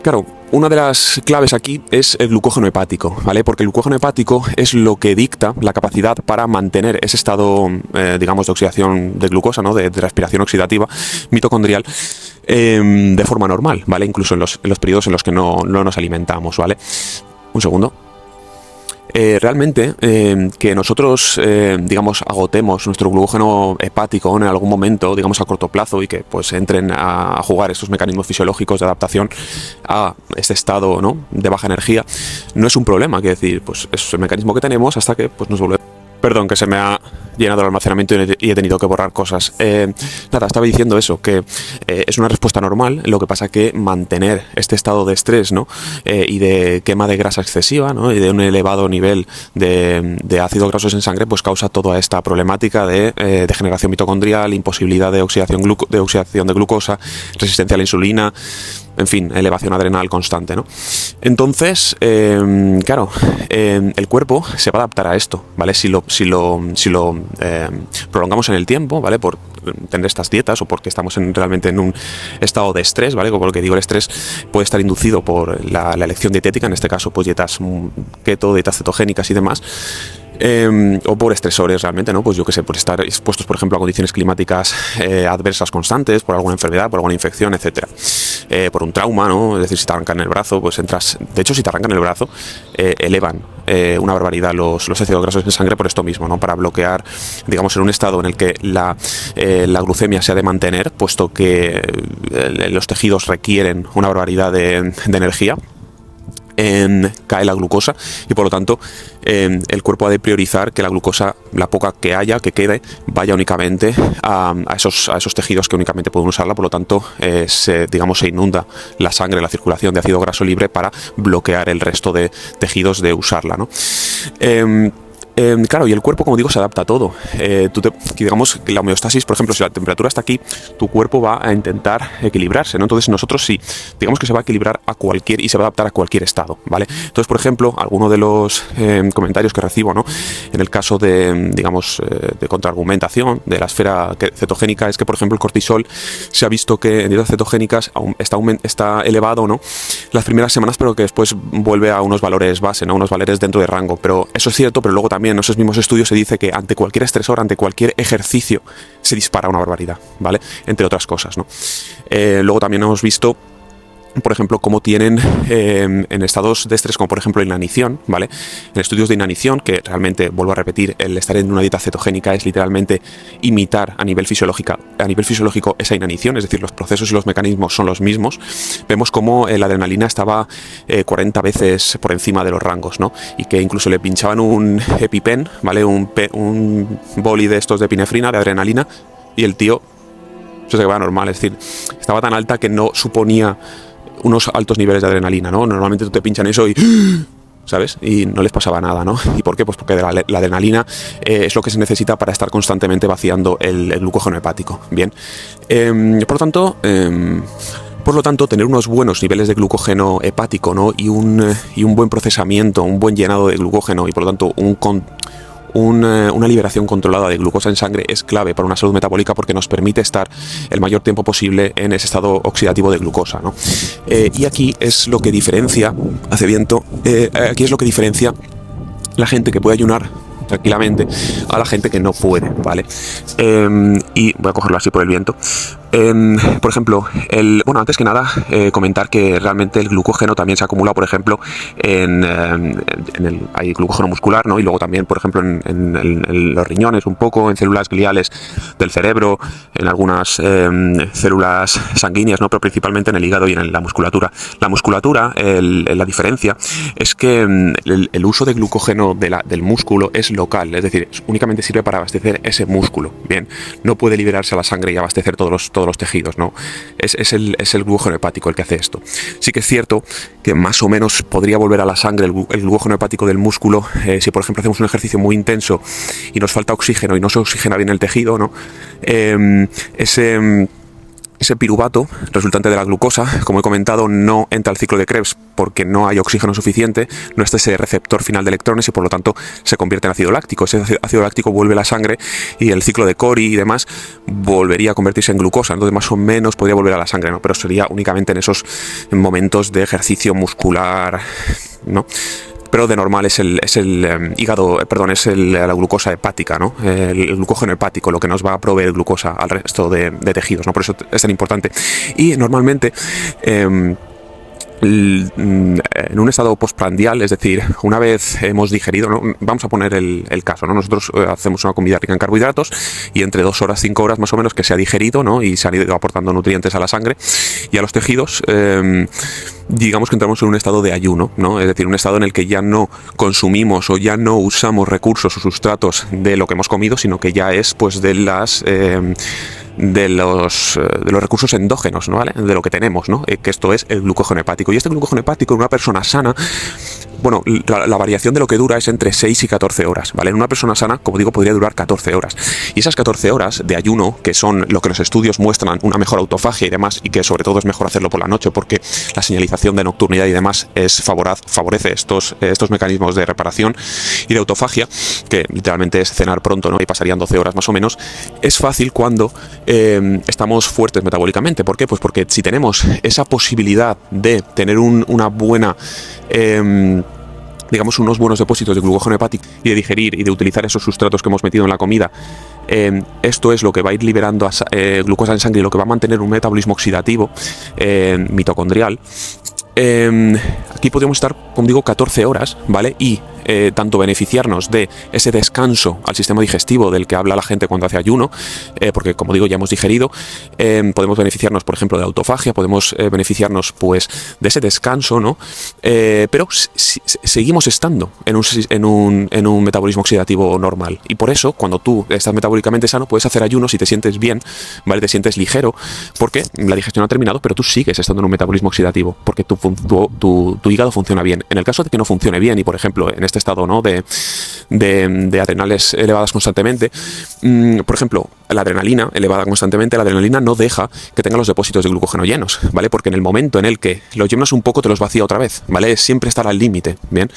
claro, una de las claves aquí es el glucógeno hepático, ¿vale? Porque el glucógeno hepático es lo que dicta la capacidad para mantener ese estado, digamos, de oxidación de glucosa, ¿no? De respiración oxidativa mitocondrial de forma normal, ¿vale? Incluso en los periodos en los que no nos alimentamos, ¿vale? Un segundo. Realmente que nosotros digamos agotemos nuestro glucógeno hepático en algún momento, digamos a corto plazo, y que pues entren a jugar estos mecanismos fisiológicos de adaptación a este estado, ¿no? De baja energía, no es un problema, que decir, pues es el mecanismo que tenemos hasta que pues nos volvemos. Perdón, que se me ha llenado el almacenamiento y he tenido que borrar cosas. Nada, estaba diciendo eso, que es una respuesta normal, lo que pasa que mantener este estado de estrés, ¿no? Y de quema de grasa excesiva, ¿no? Y de un elevado nivel de ácidos grasos en sangre, pues causa toda esta problemática de degeneración mitocondrial, imposibilidad de oxidación de glucosa, resistencia a la insulina, en fin, elevación adrenal constante, ¿no? Entonces, claro, el cuerpo se va a adaptar a esto, ¿vale? Si lo prolongamos en el tiempo, ¿vale? Por tener estas dietas o porque estamos realmente en un estado de estrés, ¿vale? Como lo que digo, el estrés puede estar inducido por la elección dietética, en este caso, pues dietas keto, dietas cetogénicas y demás. O por estresores realmente, ¿no? Pues yo que sé, por estar expuestos, por ejemplo, a condiciones climáticas adversas constantes, por alguna enfermedad, por alguna infección, etcétera. Por un trauma, ¿no? Es decir, si te arrancan el brazo, pues entras... De hecho, si te arrancan el brazo, elevan una barbaridad los ácidos grasos en sangre por esto mismo, ¿no? Para bloquear, digamos, en un estado en el que la glucemia se ha de mantener, puesto que los tejidos requieren una barbaridad de energía. Cae la glucosa y por lo tanto el cuerpo ha de priorizar que la glucosa, la poca que haya, que quede, vaya únicamente a esos tejidos que únicamente pueden usarla. Por lo tanto se inunda la sangre, la circulación de ácido graso libre para bloquear el resto de tejidos de usarla, ¿no? Claro, y el cuerpo, como digo, se adapta a todo. Digamos que la homeostasis, por ejemplo, si la temperatura está aquí, tu cuerpo va a intentar equilibrarse, ¿no? Entonces nosotros sí, digamos que se va a equilibrar a cualquier y se va a adaptar a cualquier estado, ¿vale? Entonces, por ejemplo, alguno de los comentarios que recibo, ¿no? En el caso de, digamos, de contraargumentación de la esfera cetogénica es que, por ejemplo, el cortisol se ha visto que en dietas cetogénicas está elevado, ¿no? Las primeras semanas, pero que después vuelve a unos valores base, ¿no? Unos valores dentro de rango. Pero eso es cierto, pero luego también en esos mismos estudios se dice que ante cualquier estresor, ante cualquier ejercicio, se dispara una barbaridad, ¿vale? Entre otras cosas, ¿no? Luego también hemos visto, por ejemplo, cómo tienen en estados de estrés, como por ejemplo inanición, ¿vale? En estudios de inanición, que realmente, vuelvo a repetir, el estar en una dieta cetogénica es literalmente imitar a nivel fisiológico esa inanición, es decir, los procesos y los mecanismos son los mismos. Vemos cómo la adrenalina estaba 40 veces por encima de los rangos, ¿no? Y que incluso le pinchaban un EpiPen, ¿vale? Un boli de estos de epinefrina, de adrenalina, y el tío se quedaba normal, es decir, estaba tan alta que no suponía unos altos niveles de adrenalina, ¿no? Normalmente tú te pinchan eso y... ¿sabes? Y no les pasaba nada, ¿no? ¿Y por qué? Pues porque la adrenalina es lo que se necesita para estar constantemente vaciando el glucógeno hepático. Bien. Por lo tanto, tener unos buenos niveles de glucógeno hepático, ¿no? Y un buen procesamiento, un buen llenado de glucógeno y por lo tanto una liberación controlada de glucosa en sangre es clave para una salud metabólica porque nos permite estar el mayor tiempo posible en ese estado oxidativo de glucosa, ¿no? Y aquí es lo que diferencia, hace viento, aquí es lo que diferencia la gente que puede ayunar tranquilamente a la gente que no puede, ¿vale? Y voy a cogerlo así por el viento. Por ejemplo, antes que nada, comentar que realmente el glucógeno también se acumula, por ejemplo, hay glucógeno muscular, ¿no? Y luego también, por ejemplo, en los riñones un poco, en células gliales del cerebro, en algunas células sanguíneas, ¿no? Pero principalmente en el hígado y en la musculatura. La musculatura, la diferencia es que el uso de glucógeno del músculo es local, es decir, únicamente sirve para abastecer ese músculo, bien, no puede liberarse a la sangre y abastecer todos los tejidos, ¿no? Es el glucógeno hepático el que hace esto. Sí que es cierto que más o menos podría volver a la sangre el glucógeno hepático del músculo si, por ejemplo, hacemos un ejercicio muy intenso y nos falta oxígeno y no se oxigena bien el tejido, ¿no? Ese piruvato resultante de la glucosa, como he comentado, no entra al ciclo de Krebs porque no hay oxígeno suficiente, no está ese receptor final de electrones y por lo tanto se convierte en ácido láctico. Ese ácido láctico vuelve a la sangre y el ciclo de Cori y demás volvería a convertirse en glucosa, entonces más o menos podría volver a la sangre, ¿no? Pero sería únicamente en esos momentos de ejercicio muscular, ¿no? Pero de normal es el hígado, perdón, es la glucosa hepática, ¿no? El glucógeno hepático, lo que nos va a proveer glucosa al resto de tejidos, ¿no? Por eso es tan importante. Y normalmente en un estado postprandial, es decir, una vez hemos digerido, ¿no? Vamos a poner el caso, ¿no? Nosotros hacemos una comida rica en carbohidratos y entre 2 horas, 5 horas más o menos que se ha digerido, ¿no? Y se han ido aportando nutrientes a la sangre y a los tejidos, digamos que entramos en un estado de ayuno, ¿no? Es decir, un estado en el que ya no consumimos o ya no usamos recursos o sustratos de lo que hemos comido, sino que ya es pues de los recursos endógenos, ¿no? ¿Vale? De lo que tenemos, ¿no? Que esto es el glucógeno hepático. Y este glucógeno hepático en una persona sana bueno, la variación de lo que dura es entre 6 y 14 horas, ¿vale? En una persona sana, como digo, podría durar 14 horas. Y esas 14 horas de ayuno, que son lo que los estudios muestran, una mejor autofagia y demás, y que sobre todo es mejor hacerlo por la noche porque la señalización de nocturnidad y demás favorece estos mecanismos de reparación y de autofagia, que literalmente es cenar pronto, ¿no? Y pasarían 12 horas más o menos. Es fácil cuando estamos fuertes metabólicamente. ¿Por qué? Pues porque si tenemos esa posibilidad de tener una buena... digamos, unos buenos depósitos de glucógeno hepático y de digerir y de utilizar esos sustratos que hemos metido en la comida, esto es lo que va a ir liberando glucosa en sangre y lo que va a mantener un metabolismo oxidativo mitocondrial. Aquí podríamos estar, como digo, 14 horas, ¿vale? Y tanto beneficiarnos de ese descanso al sistema digestivo del que habla la gente cuando hace ayuno, porque, como digo, ya hemos digerido. Podemos beneficiarnos, por ejemplo, de autofagia, podemos beneficiarnos, pues, de ese descanso, ¿no? Pero seguimos estando en un metabolismo oxidativo normal. Y por eso, cuando tú estás metabólicamente sano, puedes hacer ayunos y te sientes bien, ¿vale? Te sientes ligero, porque la digestión ha terminado, pero tú sigues estando en un metabolismo oxidativo, porque tu hígado funciona bien. En el caso de que no funcione bien y, por ejemplo, en este estado, ¿no? de adrenales elevadas constantemente, por ejemplo, la adrenalina elevada constantemente, la adrenalina no deja que tenga los depósitos de glucógeno llenos, ¿vale? Porque en el momento en el que los llenas un poco te los vacía otra vez, ¿vale? Siempre estar al límite, ¿bien?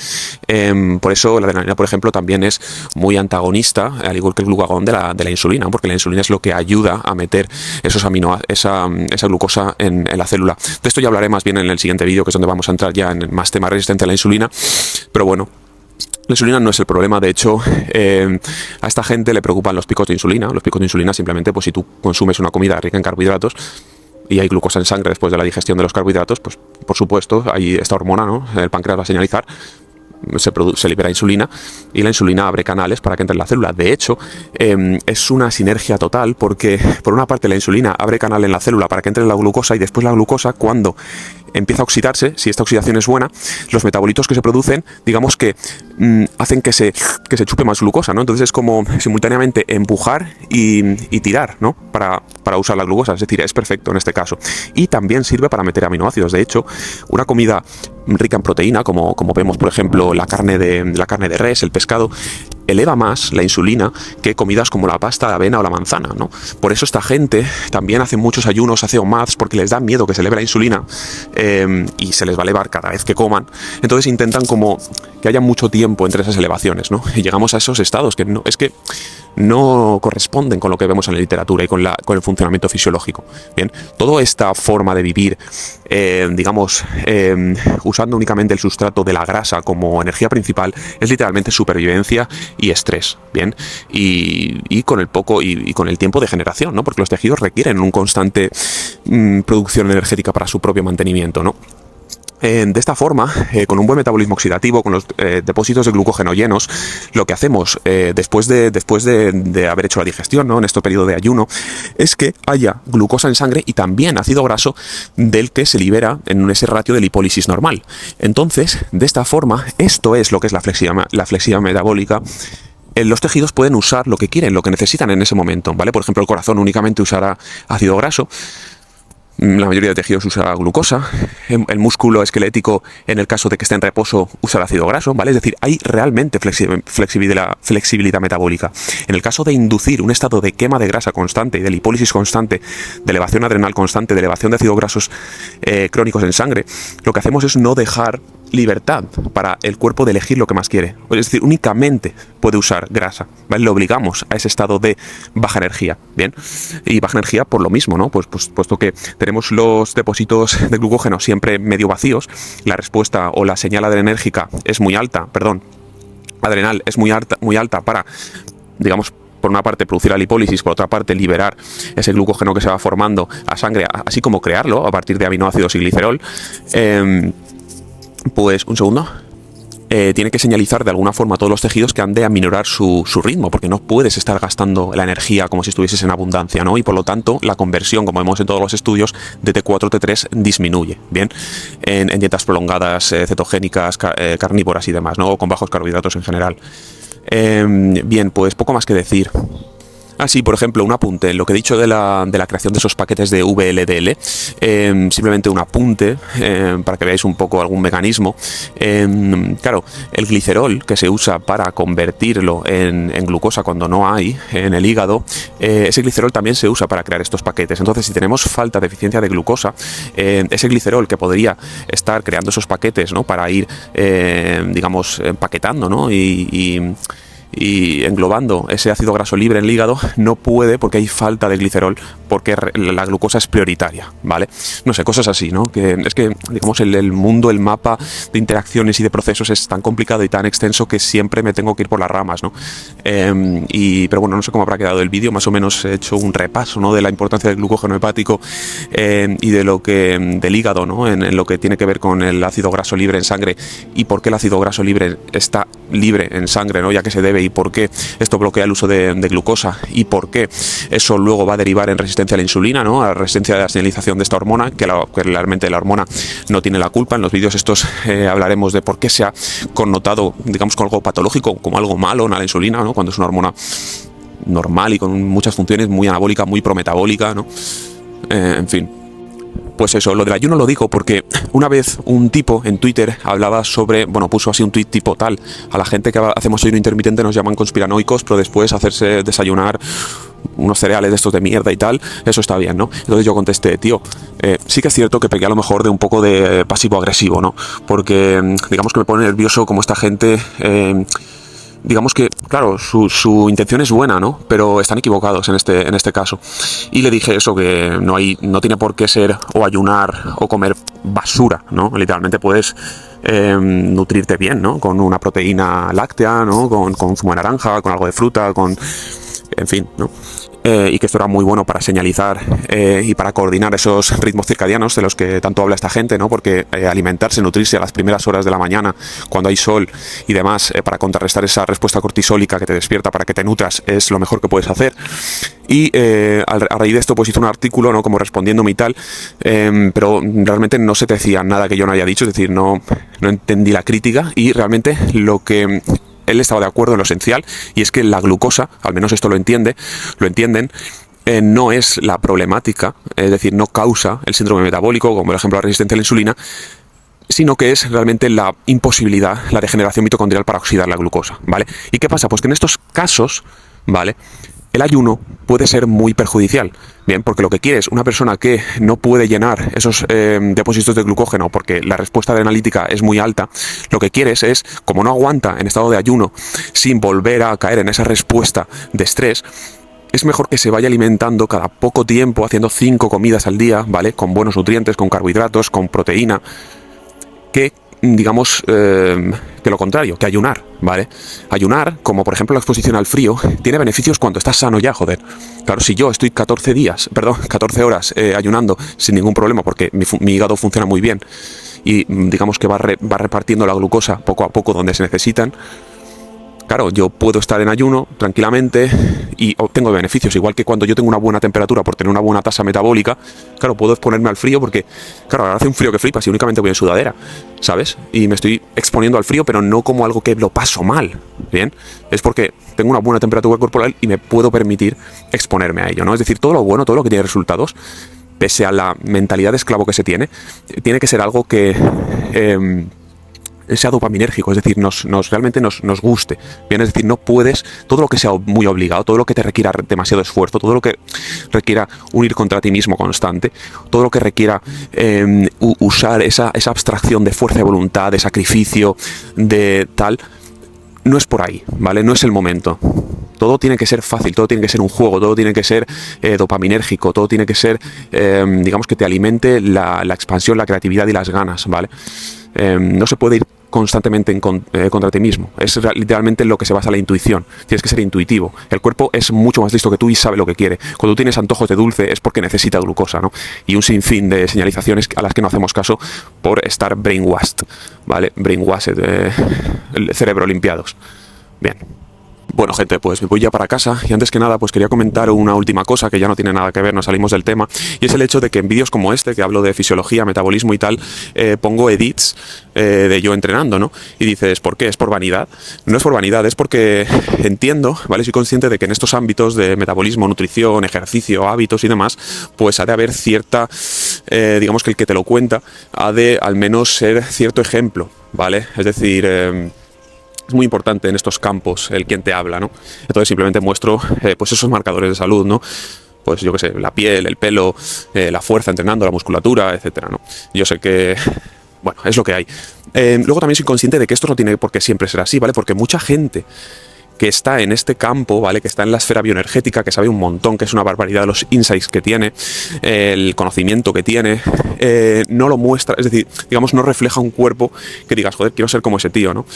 Por eso la adrenalina, por ejemplo, también es muy antagonista, al igual que el glucagón de la insulina, porque la insulina es lo que ayuda a meter esa glucosa en la célula. De esto ya hablaré más bien en el siguiente vídeo, que es donde vamos a entrar ya en más temas resistentes a la insulina, pero bueno. La insulina no es el problema, de hecho, a esta gente le preocupan los picos de insulina. Los picos de insulina simplemente, pues si tú consumes una comida rica en carbohidratos y hay glucosa en sangre después de la digestión de los carbohidratos, pues por supuesto, hay esta hormona, ¿no? El páncreas va a señalizar, se libera insulina y la insulina abre canales para que entre en la célula. De hecho, es una sinergia total porque, por una parte, la insulina abre canal en la célula para que entre la glucosa y después la glucosa, cuando empieza a oxidarse, si esta oxidación es buena, los metabolitos que se producen, digamos que hacen que se chupe más glucosa, ¿no? Entonces es como simultáneamente empujar y tirar, ¿no? Para usar la glucosa, es decir, es perfecto en este caso. Y también sirve para meter aminoácidos. De hecho, una comida rica en proteína, como vemos, por ejemplo, la carne de res, el pescado, eleva más la insulina que comidas como la pasta, la avena o la manzana, ¿no? Por eso esta gente también hace muchos ayunos, hace OMADs, porque les da miedo que se eleve la insulina y se les va a elevar cada vez que coman. Entonces intentan como que haya mucho tiempo entre esas elevaciones, ¿no? Y llegamos a esos estados que no corresponden con lo que vemos en la literatura y con el funcionamiento fisiológico. Bien, toda esta forma de vivir, digamos, usando únicamente el sustrato de la grasa como energía principal, es literalmente supervivencia y estrés, bien, y con el tiempo de generación, ¿no? Porque los tejidos requieren un constante producción energética para su propio mantenimiento, ¿no? De esta forma, con un buen metabolismo oxidativo, con los depósitos de glucógeno llenos, lo que hacemos después de haber hecho la digestión, ¿no? En este periodo de ayuno, es que haya glucosa en sangre y también ácido graso del que se libera en ese ratio de lipólisis normal. Entonces, de esta forma, esto es lo que es la flexibilidad metabólica. Los tejidos pueden usar lo que quieren, lo que necesitan en ese momento, ¿vale? Por ejemplo, el corazón únicamente usará ácido graso. La mayoría de tejidos usa glucosa, el músculo esquelético, en el caso de que esté en reposo, usa el ácido graso, ¿vale? Es decir, hay realmente flexibilidad metabólica. En el caso de inducir un estado de quema de grasa constante y de lipólisis constante, de elevación adrenal constante, de elevación de ácidos grasos crónicos en sangre, lo que hacemos es no dejar libertad para el cuerpo de elegir lo que más quiere. Es decir, únicamente puede usar grasa, ¿vale? Le obligamos a ese estado de baja energía, ¿bien? Y baja energía por lo mismo, ¿no? Pues puesto que tenemos los depósitos de glucógeno siempre medio vacíos, la respuesta o la señal adrenérgica es muy alta, adrenal es muy alta para, digamos, por una parte producir la lipólisis, por otra parte liberar ese glucógeno que se va formando a sangre, así como crearlo a partir de aminoácidos y glicerol. Pues un segundo. Tiene que señalizar de alguna forma a todos los tejidos que han de aminorar su ritmo, porque no puedes estar gastando la energía como si estuvieses en abundancia, ¿no? Y por lo tanto, la conversión, como vemos en todos los estudios, de T4 a T3 disminuye, ¿bien? En dietas prolongadas, cetogénicas, carnívoras y demás, ¿no? O con bajos carbohidratos en general. Bien, pues poco más que decir. Así, por ejemplo, un apunte, lo que he dicho de la creación de esos paquetes de VLDL, simplemente un apunte para que veáis un poco algún mecanismo. Claro, el glicerol que se usa para convertirlo en glucosa cuando no hay en el hígado, ese glicerol también se usa para crear estos paquetes. Entonces, si tenemos falta de eficiencia de glucosa, ese glicerol que podría estar creando esos paquetes, ¿no?, para ir, digamos, empaquetando, ¿no?, y englobando ese ácido graso libre en el hígado, no puede porque hay falta de glicerol, porque la glucosa es prioritaria, ¿vale? No sé, cosas así, ¿no? Que es que, digamos, el mundo, el mapa de interacciones y de procesos es tan complicado y tan extenso que siempre me tengo que ir por las ramas, ¿no? Pero bueno, no sé cómo habrá quedado el vídeo, más o menos he hecho un repaso, ¿no?, de la importancia del glucógeno hepático y de lo que del hígado, ¿no?, en lo que tiene que ver con el ácido graso libre en sangre y por qué el ácido graso libre está libre en sangre, ¿no?, ya que se debe, y por qué esto bloquea el uso de glucosa y por qué eso luego va a derivar en resistencia a la insulina, ¿no?, a la resistencia de la señalización de esta hormona, que realmente la hormona no tiene la culpa. En los vídeos estos hablaremos de por qué se ha connotado, digamos, con algo patológico, como algo malo, la insulina, ¿no?, cuando es una hormona normal y con muchas funciones, muy anabólica, muy prometabólica, ¿no? En fin. Pues eso, lo del ayuno lo digo porque una vez un tipo en Twitter hablaba sobre, bueno, puso así un tweet tipo tal: a la gente que hacemos ayuno intermitente nos llaman conspiranoicos, pero después hacerse desayunar unos cereales de estos de mierda y tal, eso está bien, ¿no? Entonces yo contesté: tío, sí que es cierto que pegué a lo mejor de un poco de pasivo-agresivo, ¿no? Porque digamos que me pone nervioso como esta gente... digamos que, claro, su intención es buena, ¿no?, pero están equivocados en este caso. Y le dije eso, que no tiene por qué ser o ayunar o comer basura, ¿no? Literalmente puedes nutrirte bien, ¿no?, con una proteína láctea, ¿no?, con zumo de naranja, con algo de fruta, en fin, ¿no? Y que esto era muy bueno para señalizar y para coordinar esos ritmos circadianos de los que tanto habla esta gente, ¿no? Porque alimentarse, nutrirse a las primeras horas de la mañana, cuando hay sol y demás, para contrarrestar esa respuesta cortisólica que te despierta para que te nutras, es lo mejor que puedes hacer. Y a raíz de esto pues hice un artículo, ¿no?, como respondiéndome y tal, pero realmente no se te decía nada que yo no haya dicho, es decir, no entendí la crítica, y realmente lo que... él estaba de acuerdo en lo esencial, y es que la glucosa, al menos esto lo entienden, no es la problemática, es decir, no causa el síndrome metabólico, como por ejemplo la resistencia a la insulina, sino que es realmente la imposibilidad, la degeneración mitocondrial para oxidar la glucosa, ¿vale? ¿Y qué pasa? Pues que en estos casos, ¿vale?, el ayuno puede ser muy perjudicial, bien, porque lo que quiere es una persona que no puede llenar esos depósitos de glucógeno porque la respuesta adrenalítica es muy alta. Lo que quieres es, como no aguanta en estado de ayuno sin volver a caer en esa respuesta de estrés, es mejor que se vaya alimentando cada poco tiempo, haciendo 5 comidas al día, ¿vale?, con buenos nutrientes, con carbohidratos, con proteína, que digamos que lo contrario, que ayunar, ¿vale? Ayunar, como por ejemplo la exposición al frío, tiene beneficios cuando estás sano ya, joder. Claro, si yo estoy 14 horas ayunando sin ningún problema, porque mi hígado funciona muy bien y digamos que va repartiendo la glucosa poco a poco donde se necesitan, claro, yo puedo estar en ayuno tranquilamente y obtengo beneficios, igual que cuando yo tengo una buena temperatura por tener una buena tasa metabólica, claro, puedo exponerme al frío porque, claro, ahora hace un frío que flipas y únicamente voy en sudadera, ¿sabes? Y me estoy exponiendo al frío, pero no como algo que lo paso mal, ¿bien? Es porque tengo una buena temperatura corporal y me puedo permitir exponerme a ello, ¿no? Es decir, todo lo bueno, todo lo que tiene resultados, pese a la mentalidad de esclavo que se tiene que ser algo que... sea dopaminérgico, es decir, realmente nos guste, bien, es decir, no puedes, todo lo que sea muy obligado, todo lo que te requiera demasiado esfuerzo, todo lo que requiera un ir contra ti mismo constante, todo lo que requiera usar esa abstracción de fuerza de voluntad, de sacrificio, de tal, no es por ahí, ¿vale? No es el momento. Todo tiene que ser fácil, todo tiene que ser un juego, todo tiene que ser dopaminérgico, todo tiene que ser, digamos, que te alimente la expansión, la creatividad y las ganas, ¿vale? No se puede ir constantemente contra ti mismo. Es literalmente lo que se basa en la intuición. Tienes que ser intuitivo. El cuerpo es mucho más listo que tú y sabe lo que quiere. Cuando tú tienes antojos de dulce es porque necesita glucosa, ¿no? Y un sinfín de señalizaciones a las que no hacemos caso por estar brainwashed, ¿vale? Brainwashed, el cerebro limpiados. Bien. Bueno, gente, pues me voy ya para casa y antes que nada pues quería comentar una última cosa que ya no tiene nada que ver, nos salimos del tema, y es el hecho de que en vídeos como este, que hablo de fisiología, metabolismo y tal, pongo edits de yo entrenando, ¿no? Y dices, ¿por qué? ¿Es por vanidad? No es por vanidad, es porque entiendo, ¿vale? Soy consciente de que en estos ámbitos de metabolismo, nutrición, ejercicio, hábitos y demás, pues ha de haber cierta, digamos que el que te lo cuenta ha de al menos ser cierto ejemplo, ¿vale? Es decir... es muy importante en estos campos el quien te habla, ¿no? Entonces simplemente muestro pues esos marcadores de salud, ¿no? Pues yo qué sé, la piel, el pelo, la fuerza entrenando, la musculatura, etcétera, ¿no? Yo sé que, bueno, es lo que hay. Luego también soy consciente de que esto no tiene por qué siempre ser así, ¿vale? Porque mucha gente que está en este campo, ¿vale? Que está en la esfera bioenergética, que sabe un montón, que es una barbaridad de los insights que tiene, el conocimiento que tiene, no lo muestra, es decir, digamos, no refleja un cuerpo que digas, joder, quiero ser como ese tío, ¿no?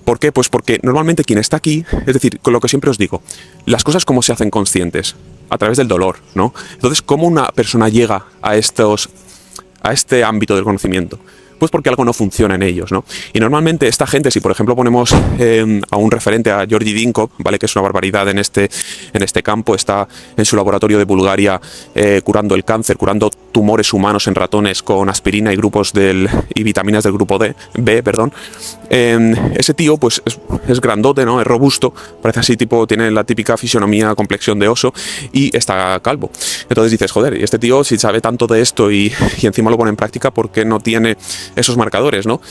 ¿Por qué? Pues porque normalmente quien está aquí, es decir, con lo que siempre os digo, las cosas como se hacen conscientes, a través del dolor, ¿no? Entonces, ¿cómo una persona llega a este ámbito del conocimiento? Pues porque algo no funciona en ellos, ¿no? Y normalmente esta gente, si por ejemplo ponemos a un referente, a Georgi Dinkov, ¿vale? Que es una barbaridad en este campo, está en su laboratorio de Bulgaria curando el cáncer, curando tumores humanos en ratones con aspirina y vitaminas del grupo B, perdón. Ese tío pues es grandote, ¿no? Es robusto, parece así tipo, tiene la típica fisionomía, complexión de oso y está calvo. Entonces dices, joder, y este tío si sabe tanto de esto y encima lo pone en práctica, ¿por qué no tiene esos marcadores, ¿no?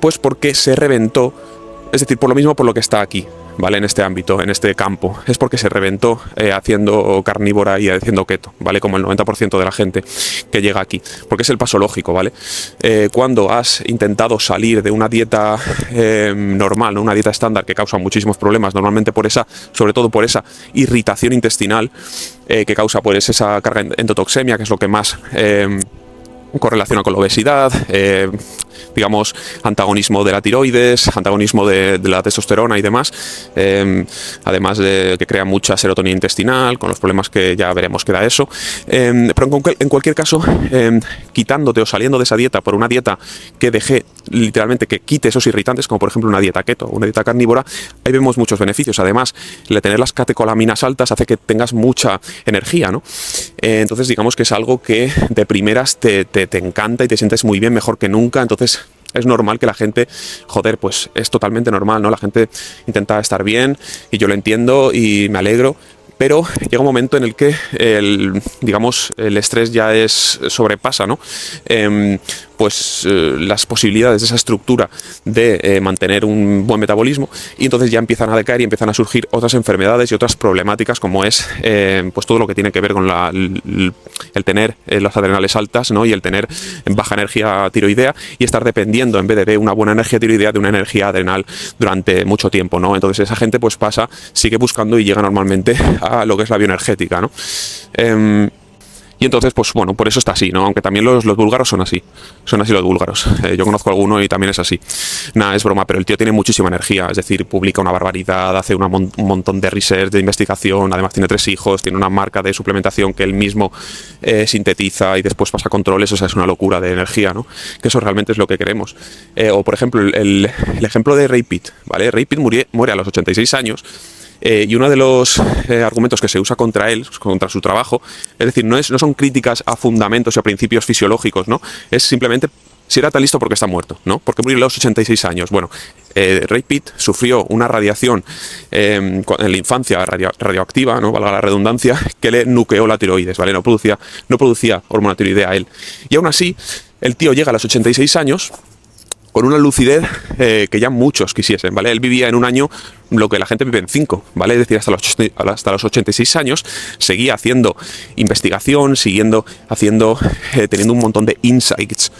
Pues porque se reventó, es decir, por lo mismo por lo que está aquí, ¿vale? En este ámbito, en este campo, es porque se reventó haciendo carnívora y haciendo keto, ¿vale? Como el 90% de la gente que llega aquí, porque es el paso lógico, ¿vale? Cuando has intentado salir de una dieta normal, ¿no? Una dieta estándar que causa muchísimos problemas, normalmente sobre todo por esa irritación intestinal que causa pues esa carga endotoxemia, que es lo que más correlaciona con la obesidad, digamos, antagonismo de la tiroides, antagonismo de la testosterona y demás, además de que crea mucha serotonina intestinal, con los problemas que ya veremos que da eso, pero en cualquier caso, quitándote o saliendo de esa dieta por una dieta que deje literalmente que quite esos irritantes, como por ejemplo una dieta keto, una dieta carnívora, ahí vemos muchos beneficios. Además, el tener las catecolaminas altas hace que tengas mucha energía, ¿no? Entonces digamos que es algo que de primeras te encanta y te sientes muy bien, mejor que nunca. Entonces es normal que la gente, joder, pues es totalmente normal, ¿no? La gente intenta estar bien y yo lo entiendo y me alegro, pero llega un momento en el que digamos, el estrés ya sobrepasa, ¿no? Las posibilidades de esa estructura de mantener un buen metabolismo, y entonces ya empiezan a decaer y empiezan a surgir otras enfermedades y otras problemáticas, como es pues todo lo que tiene que ver con el tener las adrenales altas, ¿no? Y el tener baja energía tiroidea y estar dependiendo, en vez de una buena energía tiroidea, de una energía adrenal durante mucho tiempo, ¿no? Entonces esa gente pues sigue buscando y llega normalmente a lo que es la bioenergética, ¿no? Y entonces, pues bueno, por eso está así, ¿no? Aunque también los búlgaros son así los búlgaros. Yo conozco a alguno y también es así. Nada, es broma, pero el tío tiene muchísima energía, es decir, publica una barbaridad, hace un montón de research, de investigación, además tiene 3 hijos, tiene una marca de suplementación que él mismo sintetiza y después pasa controles, o sea, es una locura de energía, ¿no? Que eso realmente es lo que queremos. O por ejemplo, el ejemplo de Ray Pitt, ¿vale? Ray Pitt muere a los 86 años. Y uno de los argumentos que se usa contra él, contra su trabajo, es decir, no son críticas a fundamentos y a principios fisiológicos, ¿no? Es simplemente si era tan listo porque está muerto, ¿no? Porque murió a los 86 años. Bueno, Ray Pitt sufrió una radiación en la infancia radioactiva, ¿no? Valga la redundancia, que le nuqueó la tiroides, ¿vale? No producía hormona tiroidea a él. Y aún así, el tío llega a los 86 años con una lucidez que ya muchos quisiesen, ¿vale? Él vivía en un año lo que la gente vive en 5, ¿vale? Es decir, hasta los 86 años seguía haciendo investigación, teniendo un montón de insights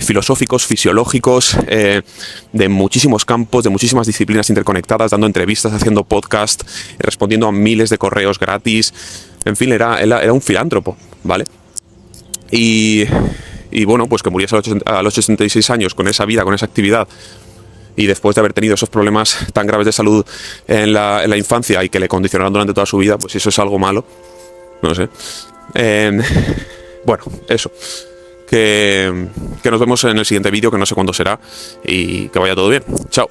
filosóficos, fisiológicos, de muchísimos campos, de muchísimas disciplinas interconectadas, dando entrevistas, haciendo podcast, respondiendo a miles de correos gratis. En fin, era un filántropo, ¿vale? Y bueno, pues que muriese a los 86 años con esa vida, con esa actividad, y después de haber tenido esos problemas tan graves de salud en la infancia y que le condicionaron durante toda su vida, pues eso es algo malo, no sé. Bueno, eso. Que nos vemos en el siguiente vídeo, que no sé cuándo será, y que vaya todo bien. Chao.